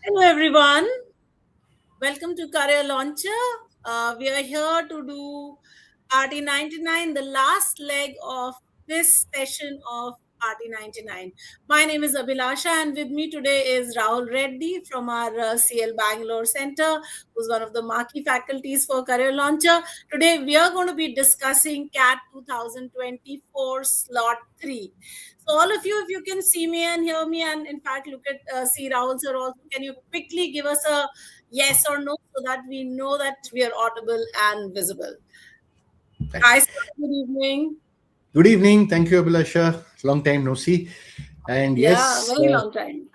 Hello, everyone. Welcome to Career Launcher. We are here to do RT99, the last leg of this session of RT99. My name is Abhilasha, and with me today is Rahul Reddy from our CL Bangalore Center, who's one of the marquee faculties for Career Launcher. Today, we are going to be discussing CAT 2024 Slot 3. So, all of you, if you can see me and hear me, and in fact, look at see Rahul sir also, can you quickly give us a yes or no so that we know that we are audible and visible? Hi, sir. Good evening. Good evening. Thank you, Abhilasha. Long time no see. And Yeah, yes, very long time.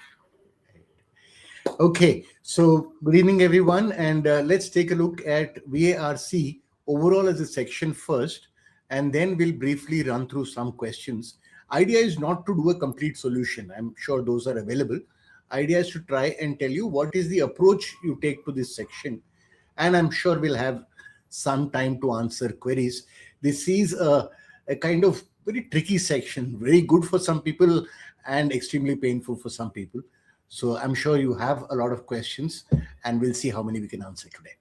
okay. So, good evening, everyone. And let's take a look at VARC overall as a section first, and then we'll briefly run through some questions. Idea is not to do a complete solution. I'm sure those are available. Idea is to try and tell you what is the approach you take to this section. And I'm sure we'll have some time to answer queries. This is a kind of very tricky section, very good for some people and extremely painful for some people. So I'm sure you have a lot of questions, and we'll see how many we can answer today.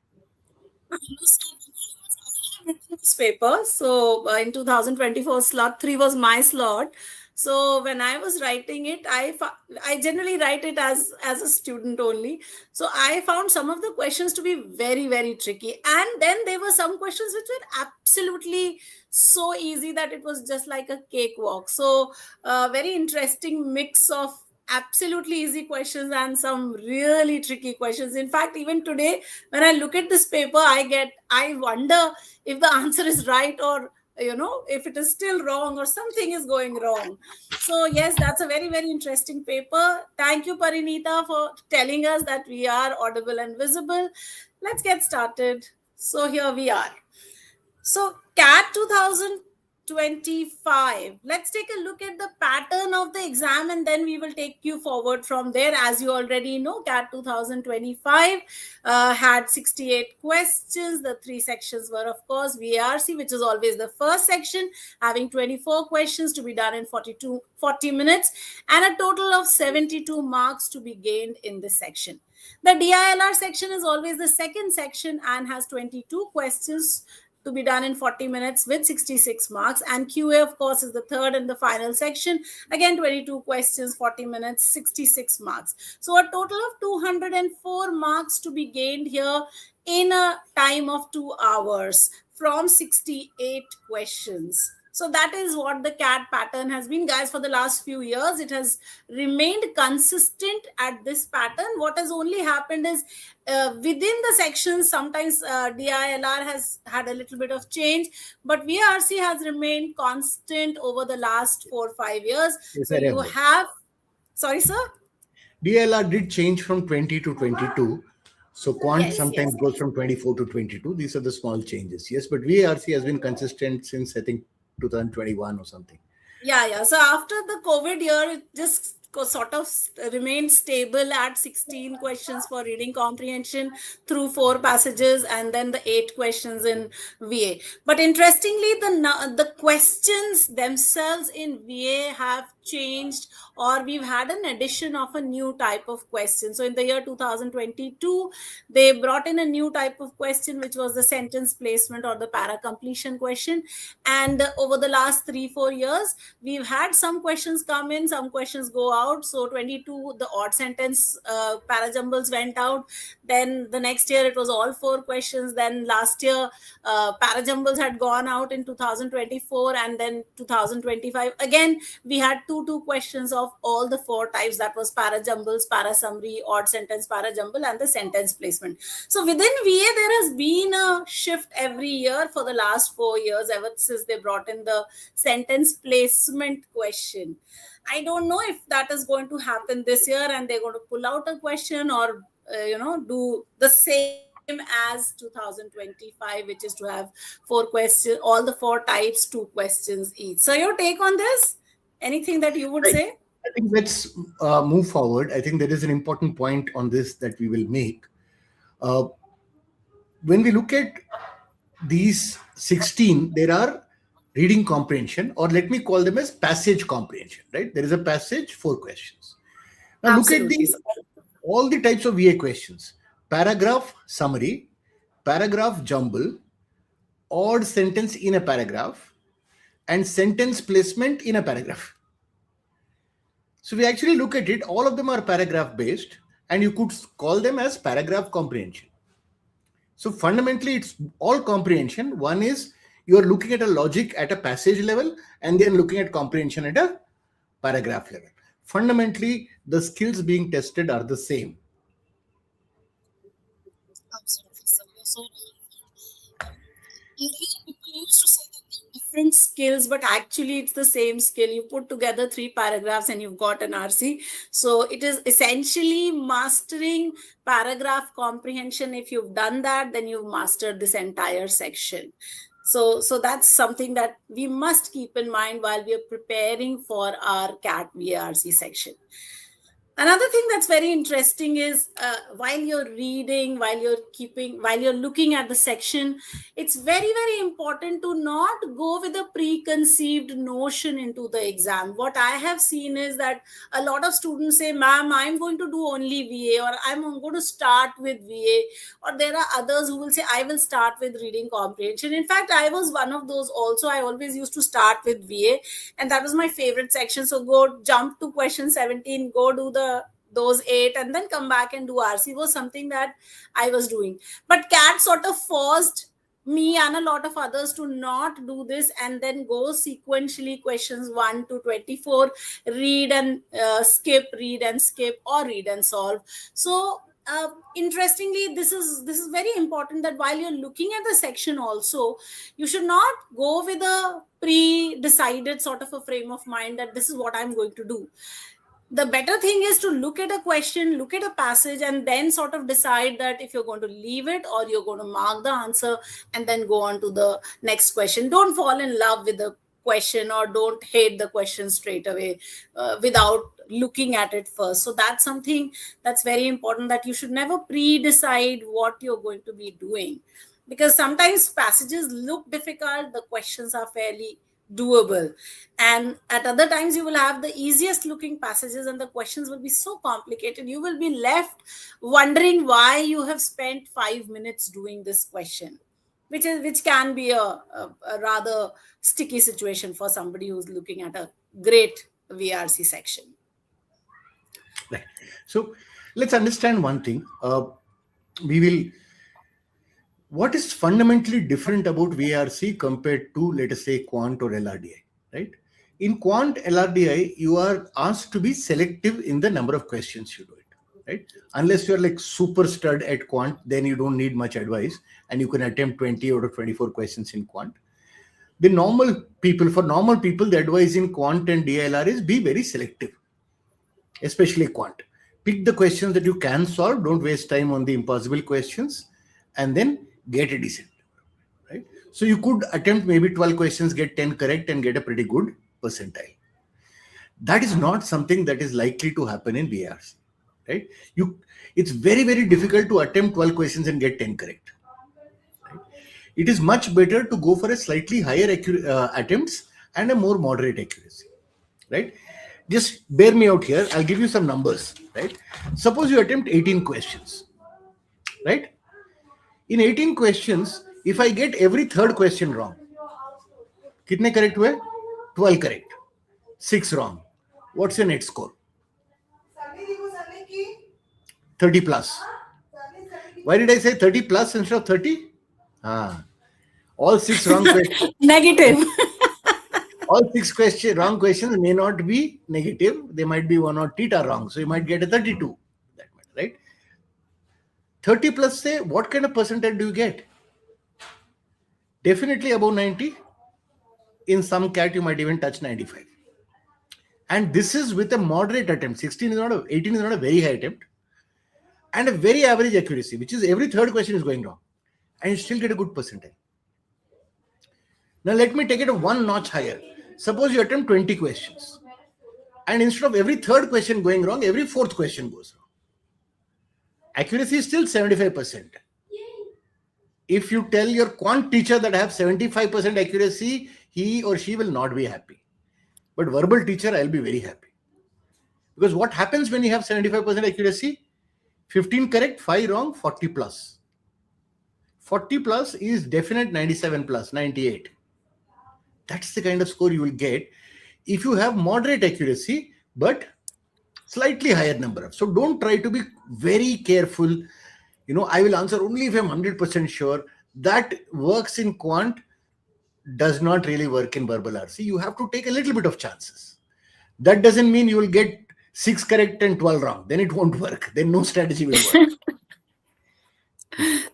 This paper. So in 2024, slot 3 was my slot. So when I was writing it, I generally write it as a student only. So I found some of the questions to be very, very tricky. And then there were some questions which were absolutely so easy that it was just like a cakewalk. So very interesting mix of absolutely easy questions and some really tricky questions. In fact, even today, when I look at this paper, I wonder if the answer is right, or if it is still wrong or something is going wrong. So yes, that's a very, very interesting paper. Thank you, Parinita, for telling us that we are audible and visible. Let's get started. So here we are. So CAT 2025. Let's take a look at the pattern of the exam, and then we will take you forward from there. As you already know, CAT 2025 had 68 questions. The three sections were, of course, VARC, which is always the first section, having 24 questions to be done in 40 minutes, and a total of 72 marks to be gained in this section. The DILR section is always the second section and has 22 questions to be done in 40 minutes with 66 marks, and QA, of course, is the third and the final section. Again, 22 questions, 40 minutes, 66 marks. So a total of 204 marks to be gained here in a time of 2 hours from 68 questions. So that is what the CAT pattern has been, guys. For the last few years, it has remained consistent at this pattern. What has only happened is within the sections, sometimes DILR has had a little bit of change, but VARC has remained constant over the last 4 or 5 years. Yes, so you have, sorry, sir? DLR did change from 20 to 22. So quant sometimes goes from 24 to 22. These are the small changes. Yes, but VARC has been consistent since, I think, 2021 or something. Yeah. So after the COVID year, it just sort of remained stable at 16 questions for reading comprehension through 4 passages, and then the 8 questions in VA. But interestingly, the questions themselves in VA have changed, or we've had an addition of a new type of question. So in the year 2022, they brought in a new type of question, which was the sentence placement or the para completion question. And over the last 3-4 years, we've had some questions come in, some questions go out. So 22, the odd sentence para jumbles went out. Then the next year it was all 4 questions. Then last year para jumbles had gone out in 2024, and then 2025 again we had 2 questions of all the 4 types. That was para jumbles, para summary, odd sentence para jumble, and the sentence placement. So within VA there has been a shift every year for the last 4 years, ever since they brought in the sentence placement question. I don't know if that is going to happen this year and they're going to pull out a question, or do the same as 2025, which is to have 4 questions, all the 4 types, 2 questions each. So your take on this? Anything that you would say? I think let's move forward. I think there is an important point on this that we will make. When we look at these 16, there are reading comprehension, or let me call them as passage comprehension, right? There is a passage, 4 questions. Now Absolutely. all the types of VA questions: paragraph summary, paragraph jumble, odd sentence in a paragraph, and sentence placement in a paragraph. So we actually look at it, all of them are paragraph based, and you could call them as paragraph comprehension. So fundamentally, it's all comprehension. One is you're looking at a logic at a passage level, and then looking at comprehension at a paragraph level. Fundamentally, the skills being tested are the same. Absolutely, sir. You're so right. People used to say that they're different skills, but actually it's the same skill. You put together 3 paragraphs and you've got an RC. So it is essentially mastering paragraph comprehension. If you've done that, then you've mastered this entire section. So that's something that we must keep in mind while we are preparing for our CAT VARC section. Another thing that's very interesting is while you're reading, while you're looking at the section, it's very, very important to not go with a preconceived notion into the exam. What I have seen is that a lot of students say, ma'am, I'm going to do only VA, or I'm going to start with VA, or there are others who will say, I will start with reading comprehension. In fact, I was one of those also. I always used to start with VA, and that was my favorite section. So go jump to question 17, go do those 8, and then come back and do RC was something that I was doing. But CAT sort of forced me and a lot of others to not do this, and then go sequentially questions 1 to 24, read and skip, read and skip, or read and solve. So interestingly, this is very important, that while you're looking at the section also, you should not go with a pre-decided sort of a frame of mind that this is what I'm going to do. The better thing is to look at a question, look at a passage, and then sort of decide that if you're going to leave it or you're going to mark the answer and then go on to the next question. Don't fall in love with the question, or don't hate the question straight away without looking at it first. So that's something that's very important, that you should never pre-decide what you're going to be doing, because sometimes passages look difficult, the questions are fairly doable, and at other times you will have the easiest looking passages and the questions will be so complicated, you will be left wondering why you have spent 5 minutes doing this question, which can be a rather sticky situation for somebody who's looking at a great VRC section. Right. So let's understand one thing. What is fundamentally different about VRC compared to, let us say, quant or LRDI, right? In quant LRDI, you are asked to be selective in the number of questions you do it, right? Unless you're like super stud at quant, then you don't need much advice and you can attempt 20 out of 24 questions in quant. For normal people, the advice in quant and DLR is be very selective, especially quant. Pick the questions that you can solve, don't waste time on the impossible questions, and then get a decent, right? So you could attempt maybe 12 questions, get 10 correct, and get a pretty good percentile. That is not something that is likely to happen in VRC, right? It's very, very difficult to attempt 12 questions and get 10 correct. Right? It is much better to go for a slightly higher attempts and a more moderate accuracy, right? Just bear me out here. I'll give you some numbers, right? Suppose you attempt 18 questions, right? In 18 questions, if I get every third question wrong, kitne correct hue? 12 correct, 6 wrong. What's your net score? 30 plus. Why did I say 30 plus instead of 30? All 6 wrong questions. Negative. All 6 wrong questions may not be negative. They might be 1 or theta wrong. So you might get a 32. That much, right? 30 plus, say, what kind of percentage do you get? Definitely above 90. In some CAT, you might even touch 95. And this is with a moderate attempt. 18 is not a very high attempt. And a very average accuracy, which is every third question is going wrong. And you still get a good percentage. Now let me take it one notch higher. Suppose you attempt 20 questions. And instead of every third question going wrong, every fourth question goes wrong. Accuracy is still 75%. If you tell your quant teacher that I have 75% accuracy, he or she will not be happy. But verbal teacher, I'll be very happy. Because what happens when you have 75% accuracy? 15 correct, 5 wrong, 40 plus. 40 plus is definite 97 plus, 98. That's the kind of score you will get if you have moderate accuracy, but slightly higher number of. So don't try to be very careful. I will answer only if I'm 100% sure. That works in quant, does not really work in verbal RC. You have to take a little bit of chances. That doesn't mean you will get 6 correct and 12 wrong. Then it won't work. Then no strategy will work.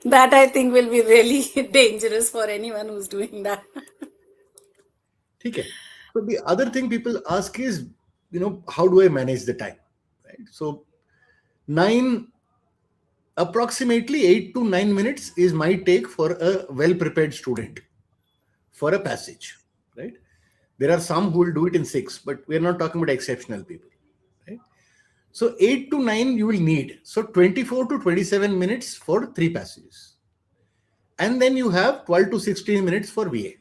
That I think will be really dangerous for anyone who's doing that. Okay. So the other thing people ask is, how do I manage the time? Right. So approximately 8 to 9 minutes is my take for a well-prepared student for a passage. Right. There are some who will do it in 6, but we're not talking about exceptional people. Right. So 8 to 9 you will need. So 24 to 27 minutes for 3 passages. And then you have 12 to 16 minutes for VA.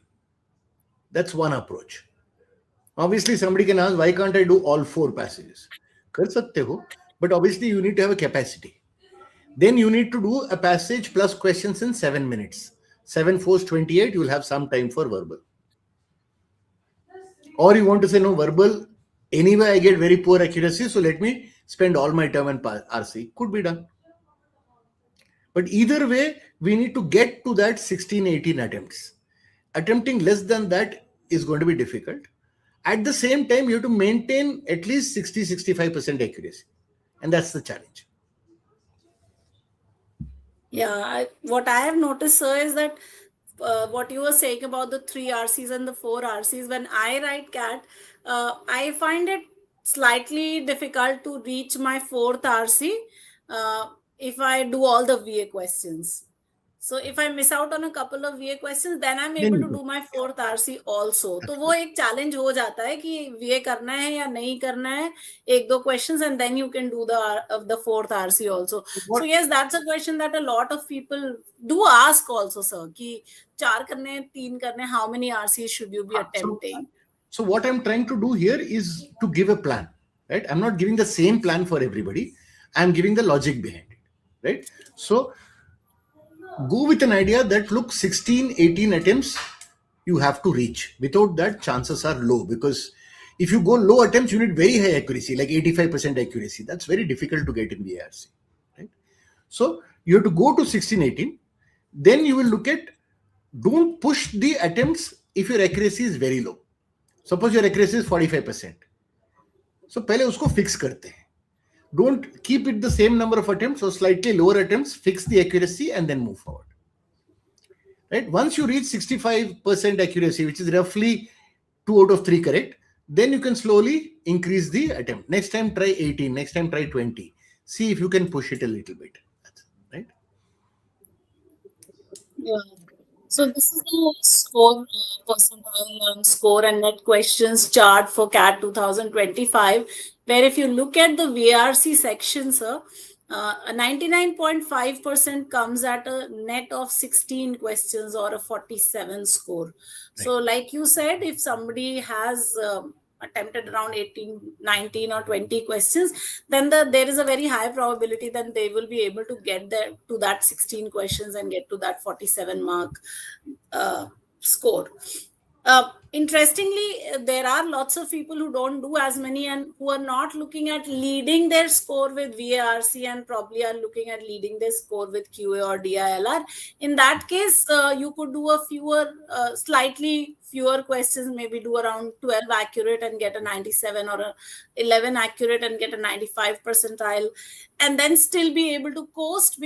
That's one approach. Obviously, somebody can ask, why can't I do all 4 passages? Kar sakte ho, but obviously you need to have a capacity. Then you need to do a passage plus questions in 7 minutes. 7 4 28, you will have some time for verbal. Or you want to say, no, verbal, anyway I get very poor accuracy, so let me spend all my time on RC. Could be done. But either way, we need to get to that 16, 18 attempts. Attempting less than that is going to be difficult. At the same time, you have to maintain at least 60, 65% accuracy. And that's the challenge. Yeah, what I have noticed, sir, is that what you were saying about the 3 RCs and the 4 RCs, when I write CAT, I find it slightly difficult to reach my 4th RC if I do all the VA questions. So if I miss out on a couple of VA questions, then I'm able to do my 4th RC also. तो वो एक challenge हो जाता है कि VA करना है या नहीं करना है, 1-2 questions, and then you can do the 4th RC also. So yes, that's a question that a lot of people do ask also, sir, कि 4 करने हैं, 3 करने हैं, how many RCs should you be attempting? So what I'm trying to do here is to give a plan, right? I'm not giving the same plan for everybody. I'm giving the logic behind it, right? So go with an idea that, look, 16, 18 attempts you have to reach. Without that, chances are low, because if you go low attempts, you need very high accuracy, like 85% accuracy. That's very difficult to get in VARC, right? So you have to go to 16, 18. Then you will look at, don't push the attempts if your accuracy is very low. Suppose your accuracy is 45%. So पहले उसको fix करते हैं. Don't keep it the same number of attempts, or slightly lower attempts, fix the accuracy and then move forward. Right? Once you reach 65% accuracy, which is roughly 2 out of 3 correct, then you can slowly increase the attempt. Next time try 18, next time try 20. See if you can push it a little bit. Right? Yeah. So this is the score, percentile and score and net questions chart for CAT 2025, where if you look at the VARC section, sir, a 99.5% comes at a net of 16 questions or a 47 score. Right. So like you said, if somebody has attempted around 18, 19 or 20 questions, then there is a very high probability that they will be able to get there to that 16 questions and get to that 47 mark score. Interestingly, there are lots of people who don't do as many and who are not looking at leading their score with VARC and probably are looking at leading their score with QA or DILR. In that case, you could do slightly fewer questions, maybe do around 12 accurate and get a 97, or 11 accurate and get a 95 percentile, and then still be able to coast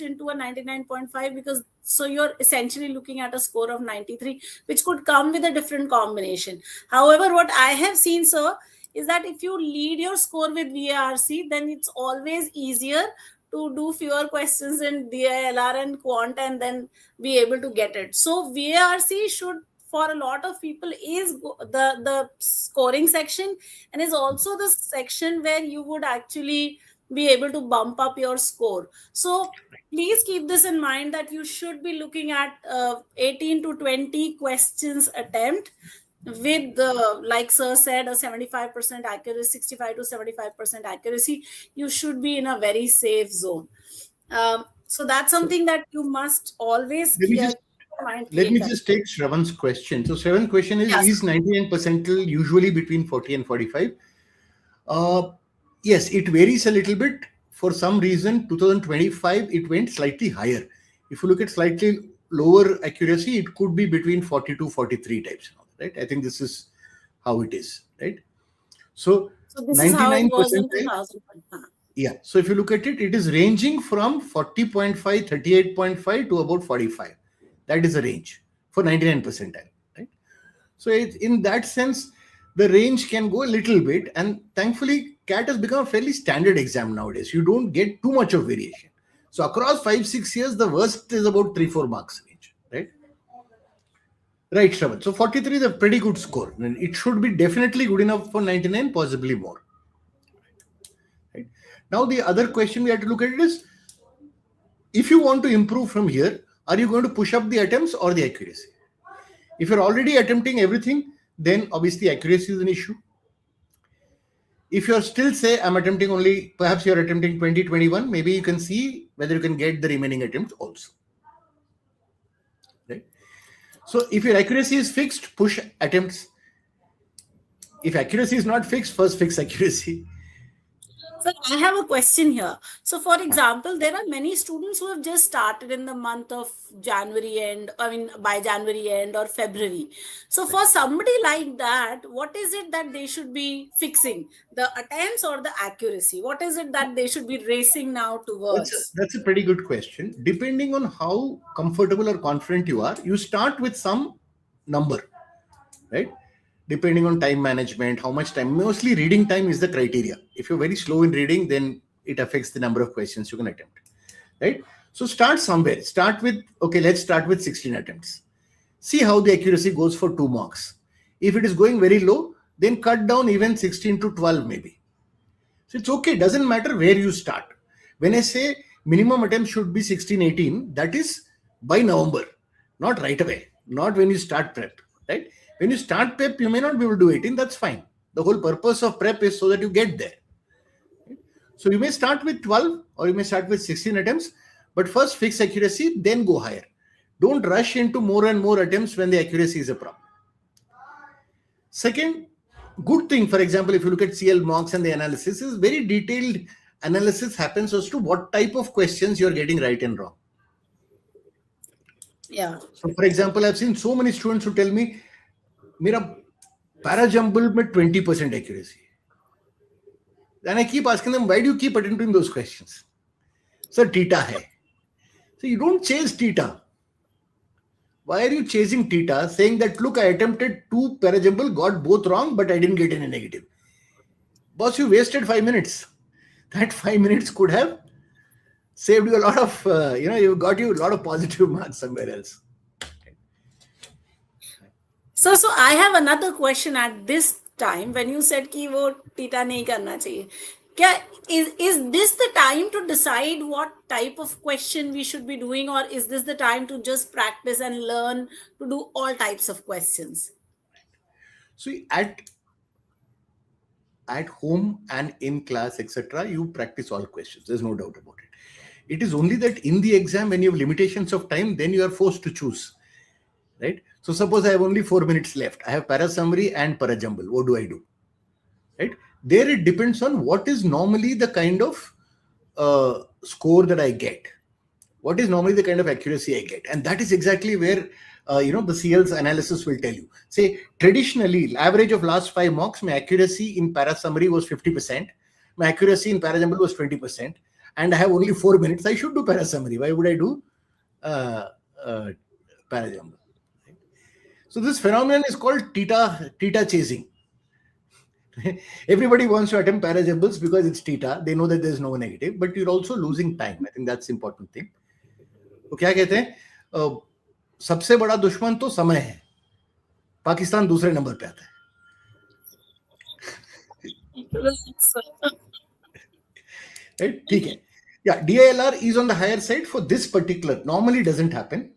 into a 99.5, because so you're essentially looking at a score of 93, which could come with a different combination. However, what I have seen, sir, is that if you lead your score with VARC, then it's always easier to do fewer questions in DILR and quant and then be able to get it. So VARC should, for a lot of people, is the scoring section, and is also the section where you would actually be able to bump up your score. So please keep this in mind, that you should be looking at 18 to 20 questions attempt with like sir said, a 75% accuracy, 65 to 75% accuracy, you should be in a very safe zone. So that's So something that you must always let me keep just in mind let me clear. just take Shravan's question. So Shravan's question Yes. is 99 percentile usually between 40 and 45? Uh, yes, it varies a little bit. For some reason, 2025 it went slightly higher. If you look at slightly lower accuracy, it could be between 40 to 43 types, right? I think this is how it is, right? So So this is how it 99 was in percentile, 2000. yeah. So if you look at it, it is ranging from 40.5, 38.5 to about 45. That is the range for 99 percentile, right? So in that sense, the range can go a little bit, and thankfully, CAT has become a fairly standard exam nowadays. You don't get too much of variation. So across 5-6 years, the worst is about 3-4 marks range, right? Right, Shravan. So 43 is a pretty good score. And it should be definitely good enough for 99, possibly more. Right? Now, the other question we have to look at it is, if you want to improve from here, are you going to push up the attempts or the accuracy? If you're already attempting everything, then obviously accuracy is an issue. If you're still say I'm attempting only, perhaps you're attempting 20, 21, maybe you can see whether you can get the remaining attempts also. Right? So if your accuracy is fixed, push attempts. If accuracy is not fixed, first fix accuracy. So I have a question here. So for example, there are many students who have just started in the month of January end, I mean by January end or February. So for somebody like that, what is it that they should be fixing? The attempts or the accuracy? What is it that they should be racing now towards? That's a pretty good question. Depending on how comfortable or confident you are, you start with some number, right? Depending on time management, how much time, mostly reading time is the criteria. If you're very slow in reading, then it affects the number of questions you can attempt, right? So start somewhere. Start with, okay, let's start with 16 attempts. See how the accuracy goes for 2 marks. If it is going very low, then cut down even 16 to 12 maybe. So it's okay. Doesn't matter where you start. When I say minimum attempt should be 16, 18, that is by November, not right away, not when you start prep, right? When you start prep, you may not be able to do 18. That's fine. The whole purpose of prep is so that you get there. So you may start with 12 or you may start with 16 attempts, but first fix accuracy, then go higher. Don't rush into more and more attempts when the accuracy is a problem. Second, good thing, for example, if you look at CL mocks and the analysis, is very detailed analysis happens as to what type of questions you're getting right and wrong. Yeah. So, for example, I've seen so many students who tell me, "Mera parajumble में 20% accuracy." And I keep asking them, why do you keep attempting those questions? Sir, theta hai. So you don't chase theta. Why are you chasing theta, saying that, look, I attempted 2 parajumble, got both wrong, but I didn't get any negative? Boss, you wasted 5 minutes. That 5 minutes could have saved you a lot of, you got you a lot of positive marks somewhere else. So I have another question at this time. When you said कि वो theta नहीं करना चाहिए, क्या is this the time to decide what type of question we should be doing, or is this the time to just practice and learn to do all types of questions? So at home and in class, etc., you practice all questions. There's no doubt about it. It is only that in the exam, when you have limitations of time, then you are forced to choose, right? So suppose I have only 4 minutes left. I have para summary and para jumble. What do I do? Right? There it depends on what is normally the kind of score that I get. What is normally the kind of accuracy I get? And that is exactly where the CL's analysis will tell you. Say traditionally, average of last 5 mocks, my accuracy in para summary was 50%. My accuracy in para jumble was 20%. And I have only 4 minutes. I should do para summary. Why would I do para jumble? So this phenomenon is called theta chasing. Everybody wants to attempt para jumbles because it's theta. They know that there's no negative, but you're also losing time. I think that's the important thing. तो क्या कहते हैं, सबसे बड़ा दुश्मन तो समय है, पाकिस्तान दूसरे नंबर पे आता है. ठीक है. Yeah, DILR is on the higher side for this particular. Normally doesn't happen.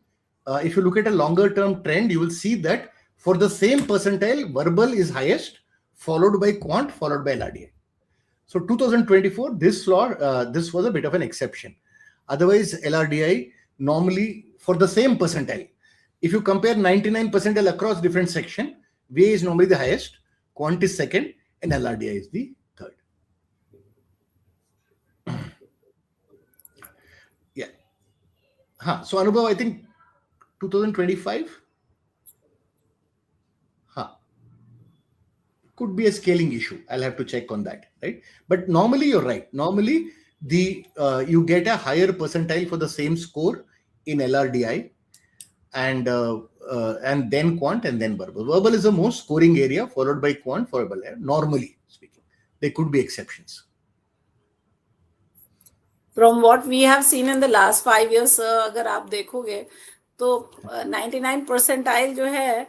If you look at a longer term trend, you will see that For the same percentile, verbal is highest, followed by quant, followed by LRDI. So 2024, this was a bit of an exception. Otherwise, LRDI normally for the same percentile. If you compare 99 percentile across different section, VA is normally the highest, quant is second, and LRDI is the third. Yeah. So Anubhav, I think 2025 could be a scaling issue. I'll have to check on that, right? But normally you're right. Normally you get a higher percentile for the same score in LRDI, and then quant and then verbal. Verbal is the most scoring area, followed by quant, followed by LR, normally speaking. There could be exceptions. From what we have seen in the last 5 years, अगर आप देखोगे तो 99 percentile जो है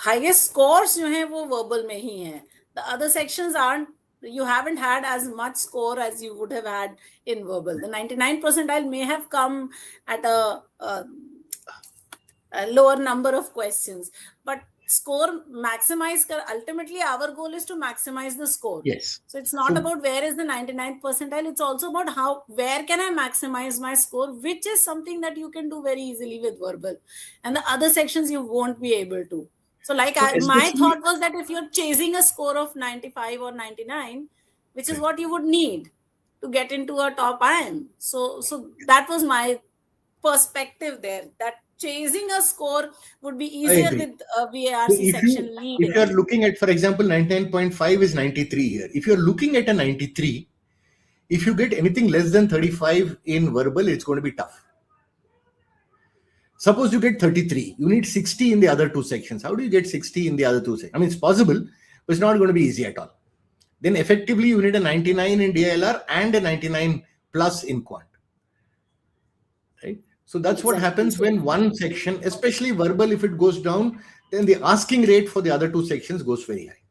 highest scores जो है वो verbal में ही है. The other sections you haven't had as much score as you would have had in verbal. The 99 percentile may have come at a lower number of questions, but score maximize ultimately our goal is to maximize the score. Yes. So it's not about where is the 99 percentile, it's also about where can I maximize my score, which is something that you can do very easily with verbal, and the other sections you won't be able to. So my thought was that if you're chasing a score of 95 or 99, which is what you would need to get into a top IIM. So that was my perspective there, that chasing a score would be easier with a VARC section leading. If you're looking at, for example, 99.5 is 93 here. If you're looking at a 93, if you get anything less than 35 in verbal, it's going to be tough. Suppose you get 33, you need 60 in the other two sections. How do you get 60 in the other two sections? I mean, it's possible, but it's not going to be easy at all. Then effectively, you need a 99 in DILR and a 99 plus in quant. Right? So that's what happens when one section, especially verbal, if it goes down, then the asking rate for the other two sections goes very high.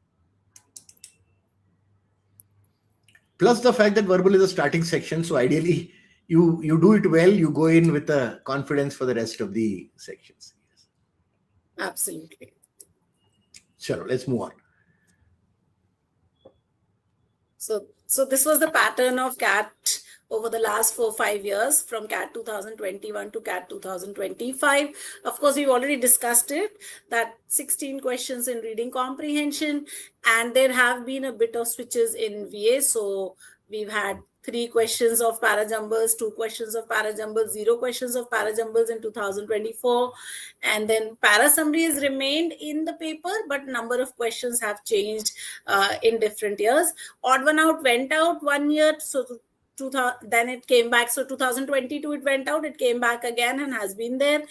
Plus the fact that verbal is a starting section, so ideally you do it well, you go in with a confidence for the rest of the sections. Yes. Absolutely. Sure, let's move on. So this was the pattern of CAT over the last 4-5 years, from CAT 2021 to CAT 2025. Of course, we've already discussed it, that 16 questions in reading comprehension, and there have been a bit of switches in VA. So we've had 3 questions of para-jumbles, 2 questions of para-jumbles, 0 questions of para-jumbles in 2024. And then para-summary has remained in the paper, but number of questions have changed in different years. Odd one out went out 1 year, so then it came back. So 2022 it went out, it came back again and has been there.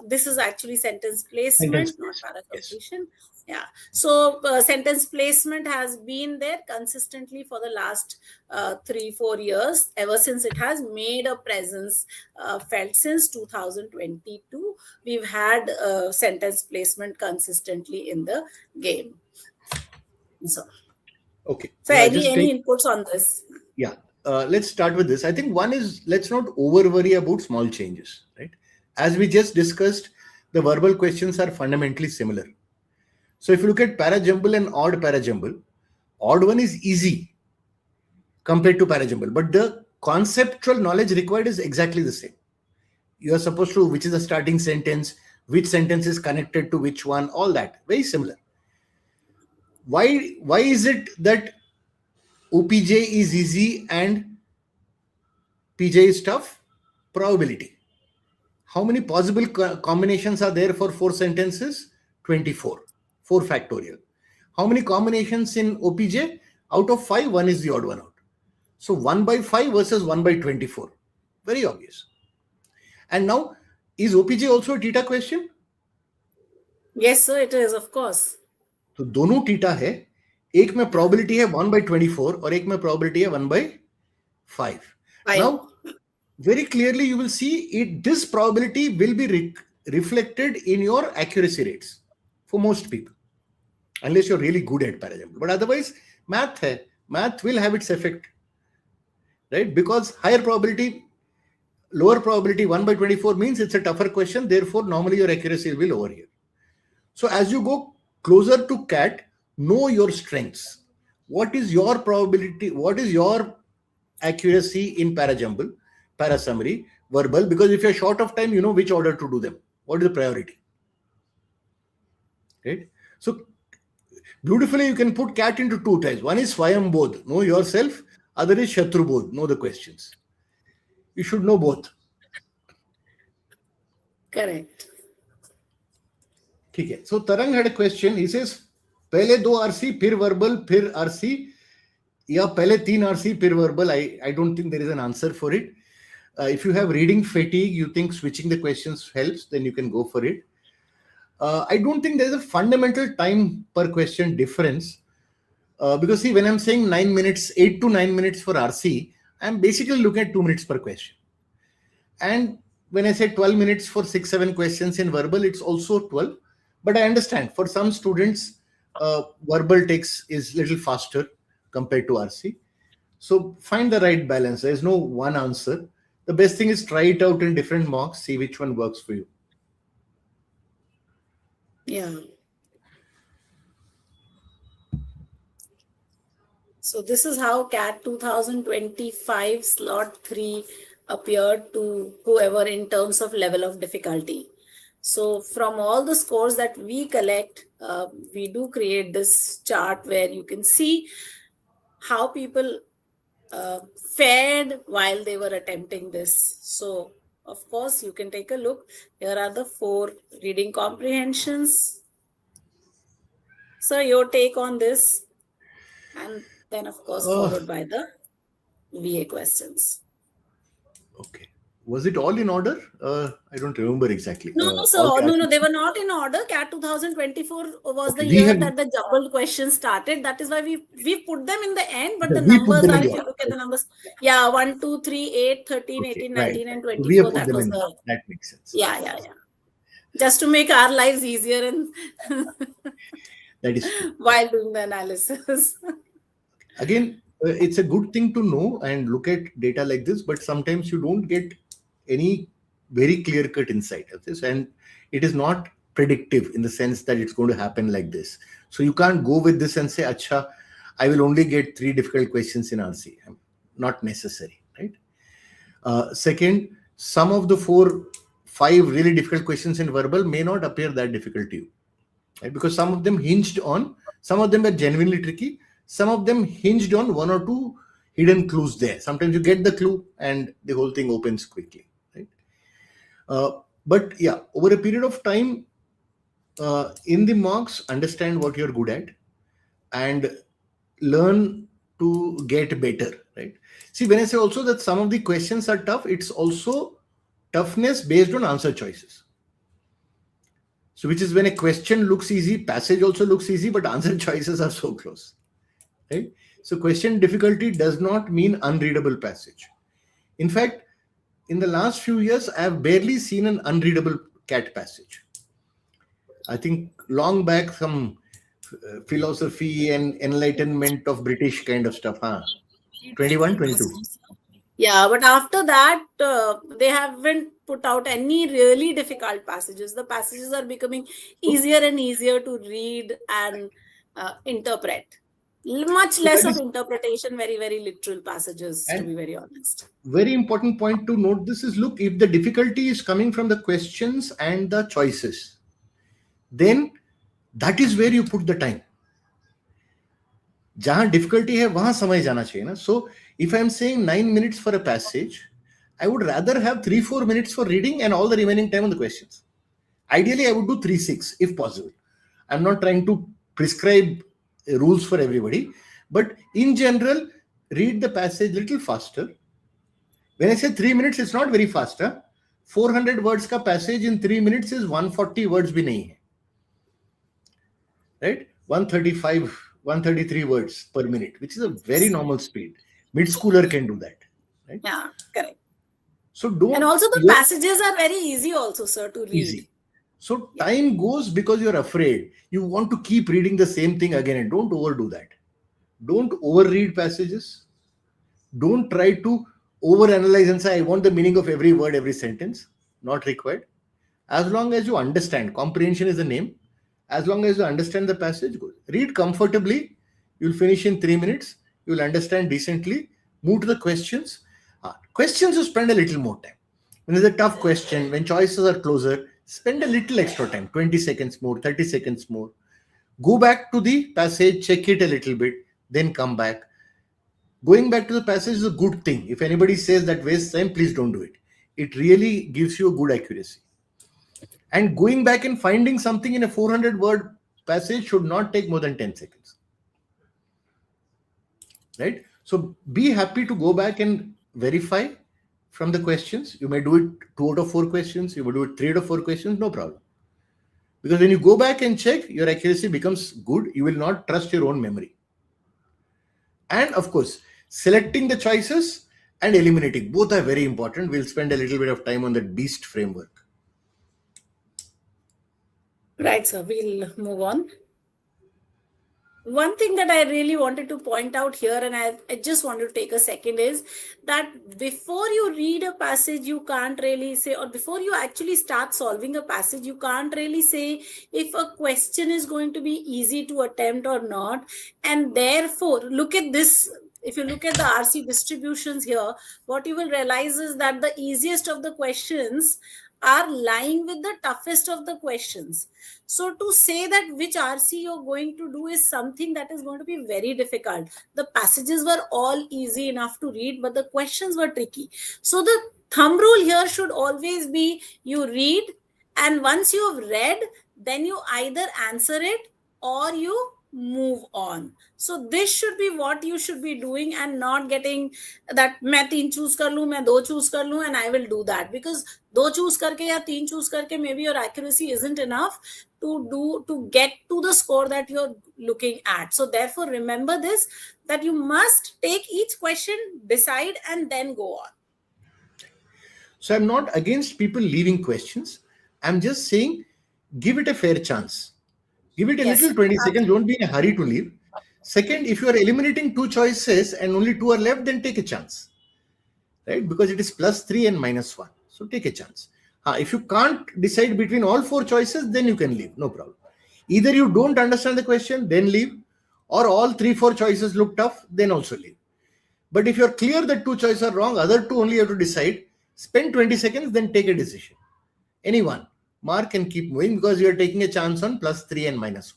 This is actually sentence placement, not para completion. Yes. Yeah. So sentence placement has been there consistently for the last 3-4 years, ever since it has made a presence felt since 2022. We've had sentence placement consistently in the game. So, okay. So any inputs on this? Yeah. Let's start with this. I think one is, let's not over worry about small changes, right? As we just discussed, the verbal questions are fundamentally similar. So if you look at para-jumble and odd para-jumble, odd one is easy compared to para-jumble, but the conceptual knowledge required is exactly the same. You are supposed to, which is a starting sentence, which sentence is connected to which one, all that, very similar. Why is it that OPJ is easy and PJ is tough? Probability. How many possible combinations are there for 4 sentences? 24. 4 factorial. How many combinations in OPJ? Out of 5, 1 is the odd one out. So 1 by 5 versus 1 by 24. Very obvious. And now, is OPJ also a theta question? Yes, sir, it is, of course. तो दोनों theta है, एक में probability है 1 by 24 और एक में probability है 1 by 5. Now, very clearly you will see this probability will be reflected in your accuracy rates for most people, unless you're really good at para-jumble. But otherwise, math will have its effect, right? Because higher probability, lower probability 1 by 24 means it's a tougher question. Therefore, normally your accuracy will be lower here. So as you go closer to CAT, know your strengths. What is your probability? What is your accuracy in para-jumble, para-summary, verbal? Because if you're short of time, you know which order to do them. What is the priority? Right? So beautifully, you can put CAT into two types. One is Swayam Bodh, know yourself. Other is Shatru Bodh, know the questions. You should know both. Correct. Okay. So Tarang had a question. He says, पहले 2 RC, फिर verbal, फिर RC, या पहले 3 RC, फिर verbal. I don't think there is an answer for it. If you have reading fatigue, you think switching the questions helps, then you can go for it. I don't think there is a fundamental time per question difference. Because see, when I'm saying 9 minutes, 8 to 9 minutes for RC, I'm basically looking at 2 minutes per question. And when I say 12 minutes for 6-7 questions in verbal, it's also 12. But I understand for some students, verbal is little faster compared to RC. So find the right balance. There's no one answer. The best thing is try it out in different mocks, see which one works for you. Yeah. So this is how CAT 2025 slot 3 appeared to whoever in terms of level of difficulty. So from all the scores that we collect, we do create this chart where you can see how people fared while they were attempting this. So of course, you can take a look. Here are the 4 reading comprehensions. So your take on this, and then of course followed by the VA questions. Okay. Was it all in order? I don't remember exactly. No, they were not in order. CAT 2024 was the Okay, year that the jumbled questions started. That is why we put them in the end, but the we put numbers them in are, the if you order. look at the numbers, yeah, 1, 2, 3, 8, 13, Okay, 18, right. 19, and We have 24. put That them was in. the, That makes sense. yeah. Just to make our lives easier and That is true. while doing the analysis. Again, it's a good thing to know and look at data like this, but sometimes you don't get any very clear-cut insight of this, and it is not predictive in the sense that it's going to happen like this. So you can't go with this and say, "Acha, I will only get 3 difficult questions in RC." Not necessary, right? Second, some of the 4-5 really difficult questions in verbal may not appear that difficult to you, right? Because some of them were genuinely tricky. Some of them hinged on 1 or 2 hidden clues there. Sometimes you get the clue and the whole thing opens quickly, right? But yeah, over a period of time, in the mocks, understand what you're good at and learn to get better, right? See, when I say also that some of the questions are tough, it's also toughness based on answer choices. So which is when a question looks easy, passage also looks easy, but answer choices are so close, right? So question difficulty does not mean unreadable passage. In fact, in the last few years, I have barely seen an unreadable CAT passage. I think long back, some philosophy and enlightenment of British kind of stuff, 21, 22. Yeah, but after that, they haven't put out any really difficult passages. The passages are becoming easier and easier to read and interpret. Much less of interpretation, very, very literal passages, to be very honest. Very important point to note this is, look, if the difficulty is coming from the questions and the choices, then that is where you put the time. जहां difficulty है वहां समय जाना चाहिए ना. So if I'm saying 9 minutes for a passage, I would rather have 3-4 minutes for reading and all the remaining time on the questions. Ideally, I would do 3-6 if possible. I'm not trying to prescribe rules for everybody, but in general, read the passage a little faster. When I say 3 minutes, it's not very fast. 400 words ka passage in 3 minutes is 140 words bhi nahi hai. Right? 135, 133 words per minute, which is a very normal speed. Mid-schooler can do that. Right? Yeah, correct. So don't. And also the passages are very easy also, sir, to read. Easy. So time goes because you're afraid. You want to keep reading the same thing again, and don't overdo that. Don't overread passages. Don't try to overanalyze and say, I want the meaning of every word, every sentence. Not required. As long as you understand, comprehension is the name. As long as you understand the passage, good. Read comfortably. You'll finish in 3 minutes. You'll understand decently. Move to the questions. Questions, you spend a little more time. When there's a tough question, when choices are closer, spend a little extra time, 20 seconds more, 30 seconds more. Go back to the passage, check it a little bit, then come back. Going back to the passage is a good thing. If anybody says that wastes time, please don't do it. It really gives you a good accuracy. And going back and finding something in a 400-word passage should not take more than 10 seconds. Right? So be happy to go back and verify from the questions. You may do it 2 out of 4 questions. You may do it 3 out of 4 questions. No problem. Because when you go back and check, your accuracy becomes good. You will not trust your own memory. And of course, selecting the choices and eliminating. Both are very important. We'll spend a little bit of time on the BEAST framework. Right, sir. We'll move on. One thing that I really wanted to point out here, and I just wanted to take a second, is that before you read a passage, you can't really say, or before you actually start solving a passage, you can't really say if a question is going to be easy to attempt or not. And therefore, look at this. If you look at the RC distributions here, what you will realize is that the easiest of the questions are lying with the toughest of the questions. So to say that which RC you're going to do is something that is going to be very difficult. The passages were all easy enough to read, but the questions were tricky. So the thumb rule here should always be you read, and once you have read, then you either answer it or you move on. So this should be what you should be doing, and not getting that मैं 3 choose कर लूं, मैं 2 choose कर लूं, and I will do that, because 2 choose करके या 3 choose करके maybe your accuracy isn't enough to get to the score that you're looking at. So therefore remember this, that you must take each question, decide, and then go on. So I'm not against people leaving questions. I'm just saying give it a fair chance. Give it a little 20 seconds. Don't be in a hurry to leave. Second, if you are eliminating 2 choices and only 2 are left, then take a chance. Right? Because it is +3 and -1. So take a chance. If you can't decide between all 4 choices, then you can leave. No problem. Either you don't understand the question, then leave. Or all 3-4 choices look tough, then also leave. But if you're clear that 2 choices are wrong, other 2 only have to decide, spend 20 seconds, then take a decision. Anyone. Mark and keep moving, because you're taking a chance on +3 and -1.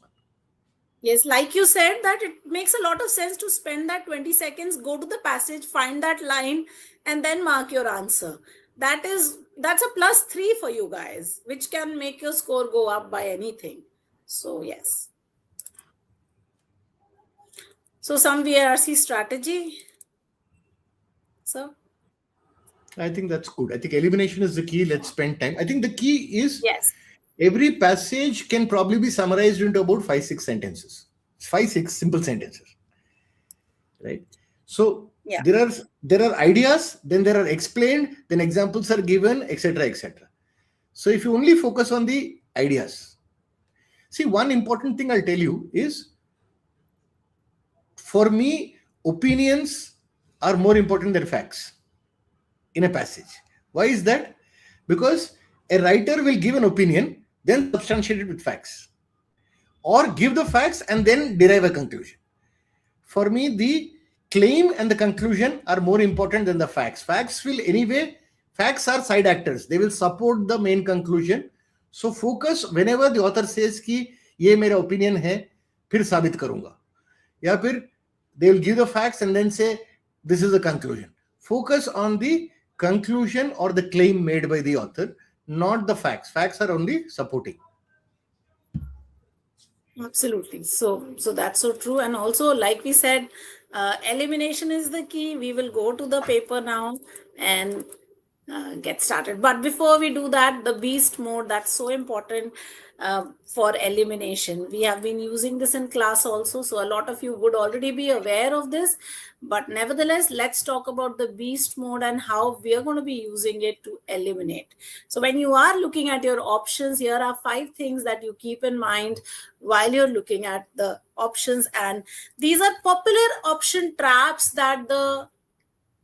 Yes, like you said, that it makes a lot of sense to spend that 20 seconds, go to the passage, find that line, and then mark your answer. That's a +3 for you guys, which can make your score go up by anything. So yes. So some VARC strategy. So I think that's good. I think elimination is the key. Let's spend time. I think the key is yes, every passage can probably be summarized into about 5-6 sentences. 5-6 simple sentences. Right? So yeah, there are ideas, then there are explained, then examples are given, etc., etc. So if you only focus on the ideas, see, one important thing I'll tell you is, for me, opinions are more important than facts in a passage. Why is that? Because a writer will give an opinion, then substantiate it with facts, or give the facts and then derive a conclusion. For me, the claim and the conclusion are more important than the facts. Facts are side actors. They will support the main conclusion. So focus whenever the author says कि ये मेरा opinion है, फिर साबित करूंगा, या फिर they will give the facts and then say this is the conclusion. Focus on the conclusion or the claim made by the author, not the facts. Facts are only supporting. absolutely. So that's so true. And also, like we said, elimination is the key. We will go to the paper now and get started. But before we do that, the beast mode, that's so important for elimination. We have been using this in class also, so a lot of you would already be aware of this. But nevertheless, let's talk about the beast mode and how we are going to be using it to eliminate. So when you are looking at your options, here are 5 things that you keep in mind while you're looking at the options. And these are popular option traps that the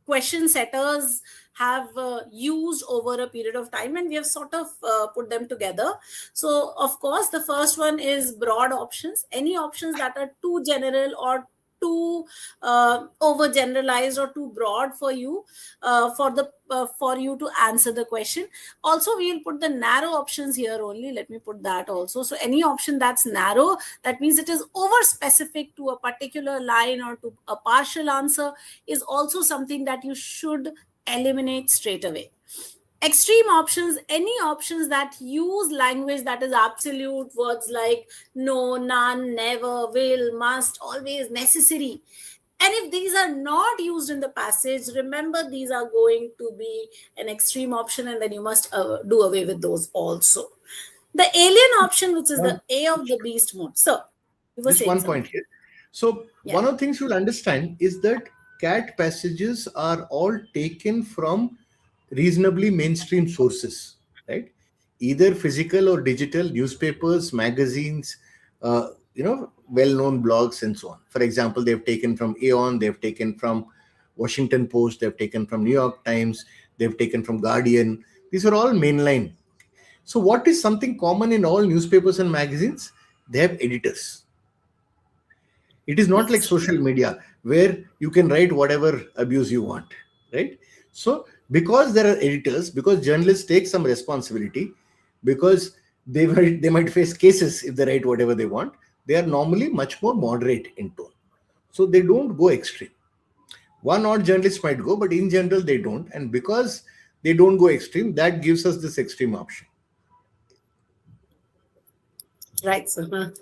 question setters have used over a period of time, and we have sort of put them together. So of course the first one is broad options, any options that are too general or too overgeneralized or too broad for you, for you to answer the question. Also we will put the narrow options here only, let me put that also. So any option that's narrow, that means it is over specific to a particular line or to a partial answer, is also something that you should eliminate straight away. Extreme options, any options that use language that is absolute, words like no, none, never, will, must, always, necessary. And if these are not used in the passage, remember these are going to be an extreme option, and then you must do away with those also. The alien option, which is the A of the beast mode. So you were Just saying one something. point here. So Yeah. one of the things you'll understand is that CAT passages are all taken from reasonably mainstream sources, right? Either physical or digital, newspapers, magazines, well-known blogs and so on. For example, they've taken from Aeon, they've taken from Washington Post, they've taken from New York Times, they've taken from Guardian. These are all mainline. So what is something common in all newspapers and magazines? They have editors. It is not like Yes. social media where you can write whatever abuse you want, right? So because there are editors, because journalists take some responsibility, because they might face cases if they write whatever they want, they are normally much more moderate in tone. So they don't go extreme. One odd journalist might go, but in general they don't. And because they don't go extreme, that gives us this extreme option. Right. So, okay.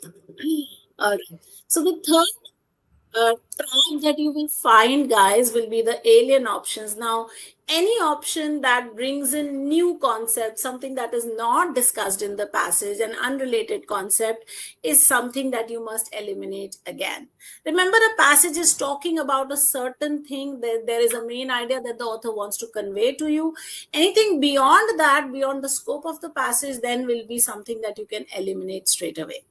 So the third track that you will find, guys, will be the alien options. Now, any option that brings in new concepts, something that is not discussed in the passage, an unrelated concept, is something that you must eliminate again. Remember, the passage is talking about a certain thing, that there is a main idea that the author wants to convey to you. Anything beyond that, beyond the scope of the passage, then will be something that you can eliminate straight away.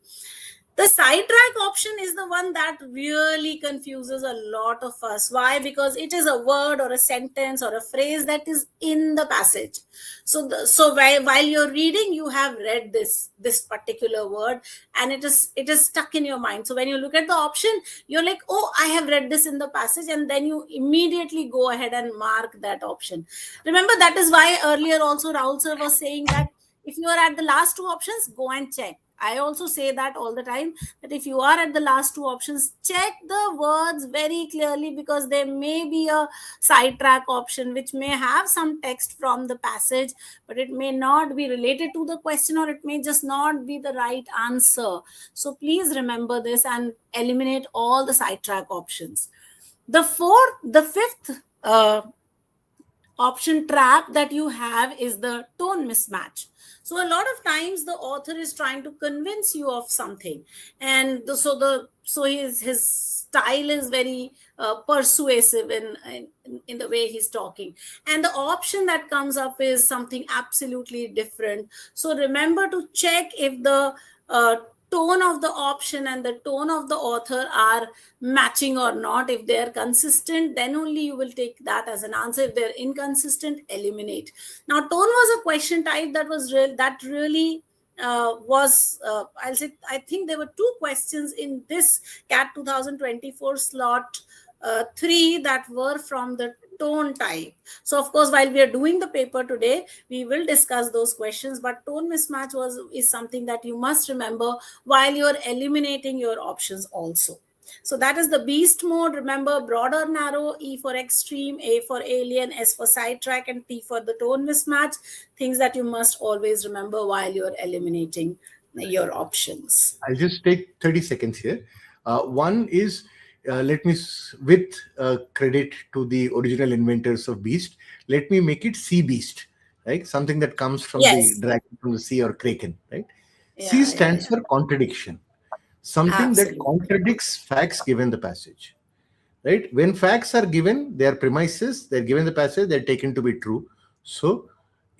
The sidetrack option is the one that really confuses a lot of us. Why? Because it is a word or a sentence or a phrase that is in the passage. So while you're reading, you have read this particular word, and it is stuck in your mind. So when you look at the option, you're like, oh, I have read this in the passage, and then you immediately go ahead and mark that option. Remember, that is why earlier also Rahul sir was saying that if you are at the last two options, go and check. I also say that all the time, that if you are at the last two options, check the words very clearly, because there may be a sidetrack option which may have some text from the passage, but it may not be related to the question, or it may just not be the right answer. So please remember this and eliminate all the sidetrack options. The fifth option trap that you have is the tone mismatch. So a lot of times the author is trying to convince you of something, and so his style is very persuasive in the way he's talking, and the option that comes up is something absolutely different. So remember to check if the tone of the option and the tone of the author are matching or not. If they are consistent, then only you will take that as an answer. If they're inconsistent, eliminate. Now, tone was a question type that was really I'll say, I think there were two questions in this CAT 2024 slot 3 that were from the tone type. So of course, while we are doing the paper today, we will discuss those questions, but tone mismatch is something that you must remember while you're eliminating your options also. So that is the beast mode. Remember, broad or narrow, E for extreme, A for alien, S for sidetrack, and T for the tone mismatch. Things that you must always remember while you're eliminating your options. I'll just take 30 seconds here. One is, with credit to the original inventors of beast, let me make it sea beast, right? Something that comes from the dragon from the sea, or kraken, right? C stands for contradiction. Something that contradicts facts given the passage, right? When facts are given, they are premises, they're given the passage, they're taken to be true. So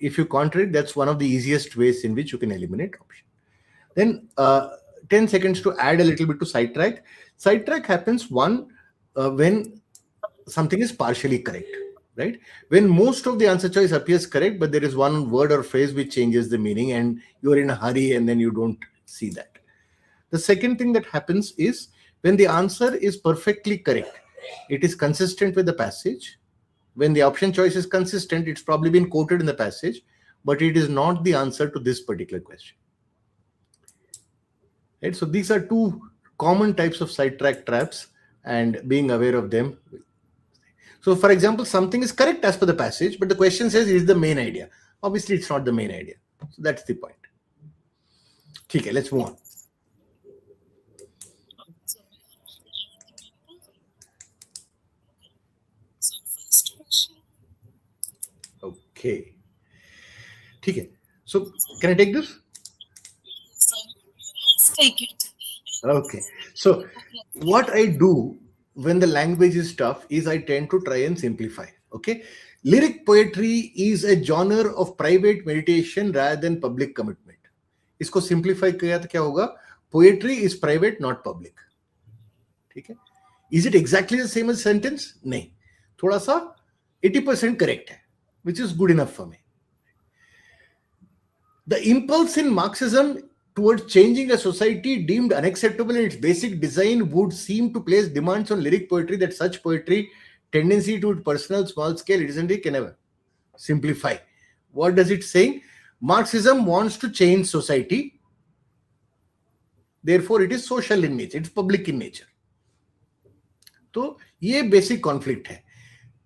if you contradict, that's one of the easiest ways in which you can eliminate option. Then 10 seconds to add a little bit to sidetrack. Sidetrack happens when something is partially correct. right? When most of the answer choice appears correct, but there is one word or phrase which changes the meaning and you're in a hurry and then you don't see that. The second thing that happens is when the answer is perfectly correct, it is consistent with the passage. When the option choice is consistent, it's probably been quoted in the passage, but it is not the answer to this particular question. Right? So these are two common types of sidetrack traps, and being aware of them. So, for example, something is correct as per the passage, but the question says is the main idea. Obviously, it's not the main idea. So that's the point. Okay, let's move on. Okay. Okay. So, can I take this? Take it. Okay. So, what I do when the language is tough is I tend to try and simplify. Okay. Lyric poetry is a genre of private meditation rather than public commitment. इसको simplify किया तो क्या होगा? Poetry is private, not public. ठीक है? Is it exactly the same as sentence? नहीं. थोड़ा सा 80% correct है, which is good enough for me. The impulse in Marxism towards changing a society deemed unacceptable in its basic design would seem to place demands on lyric poetry that such poetry tendency to personal small scale legendary can never simplify. What does it say? Marxism wants to change society, therefore it is social in nature, it's public in nature. तो ये basic conflict है.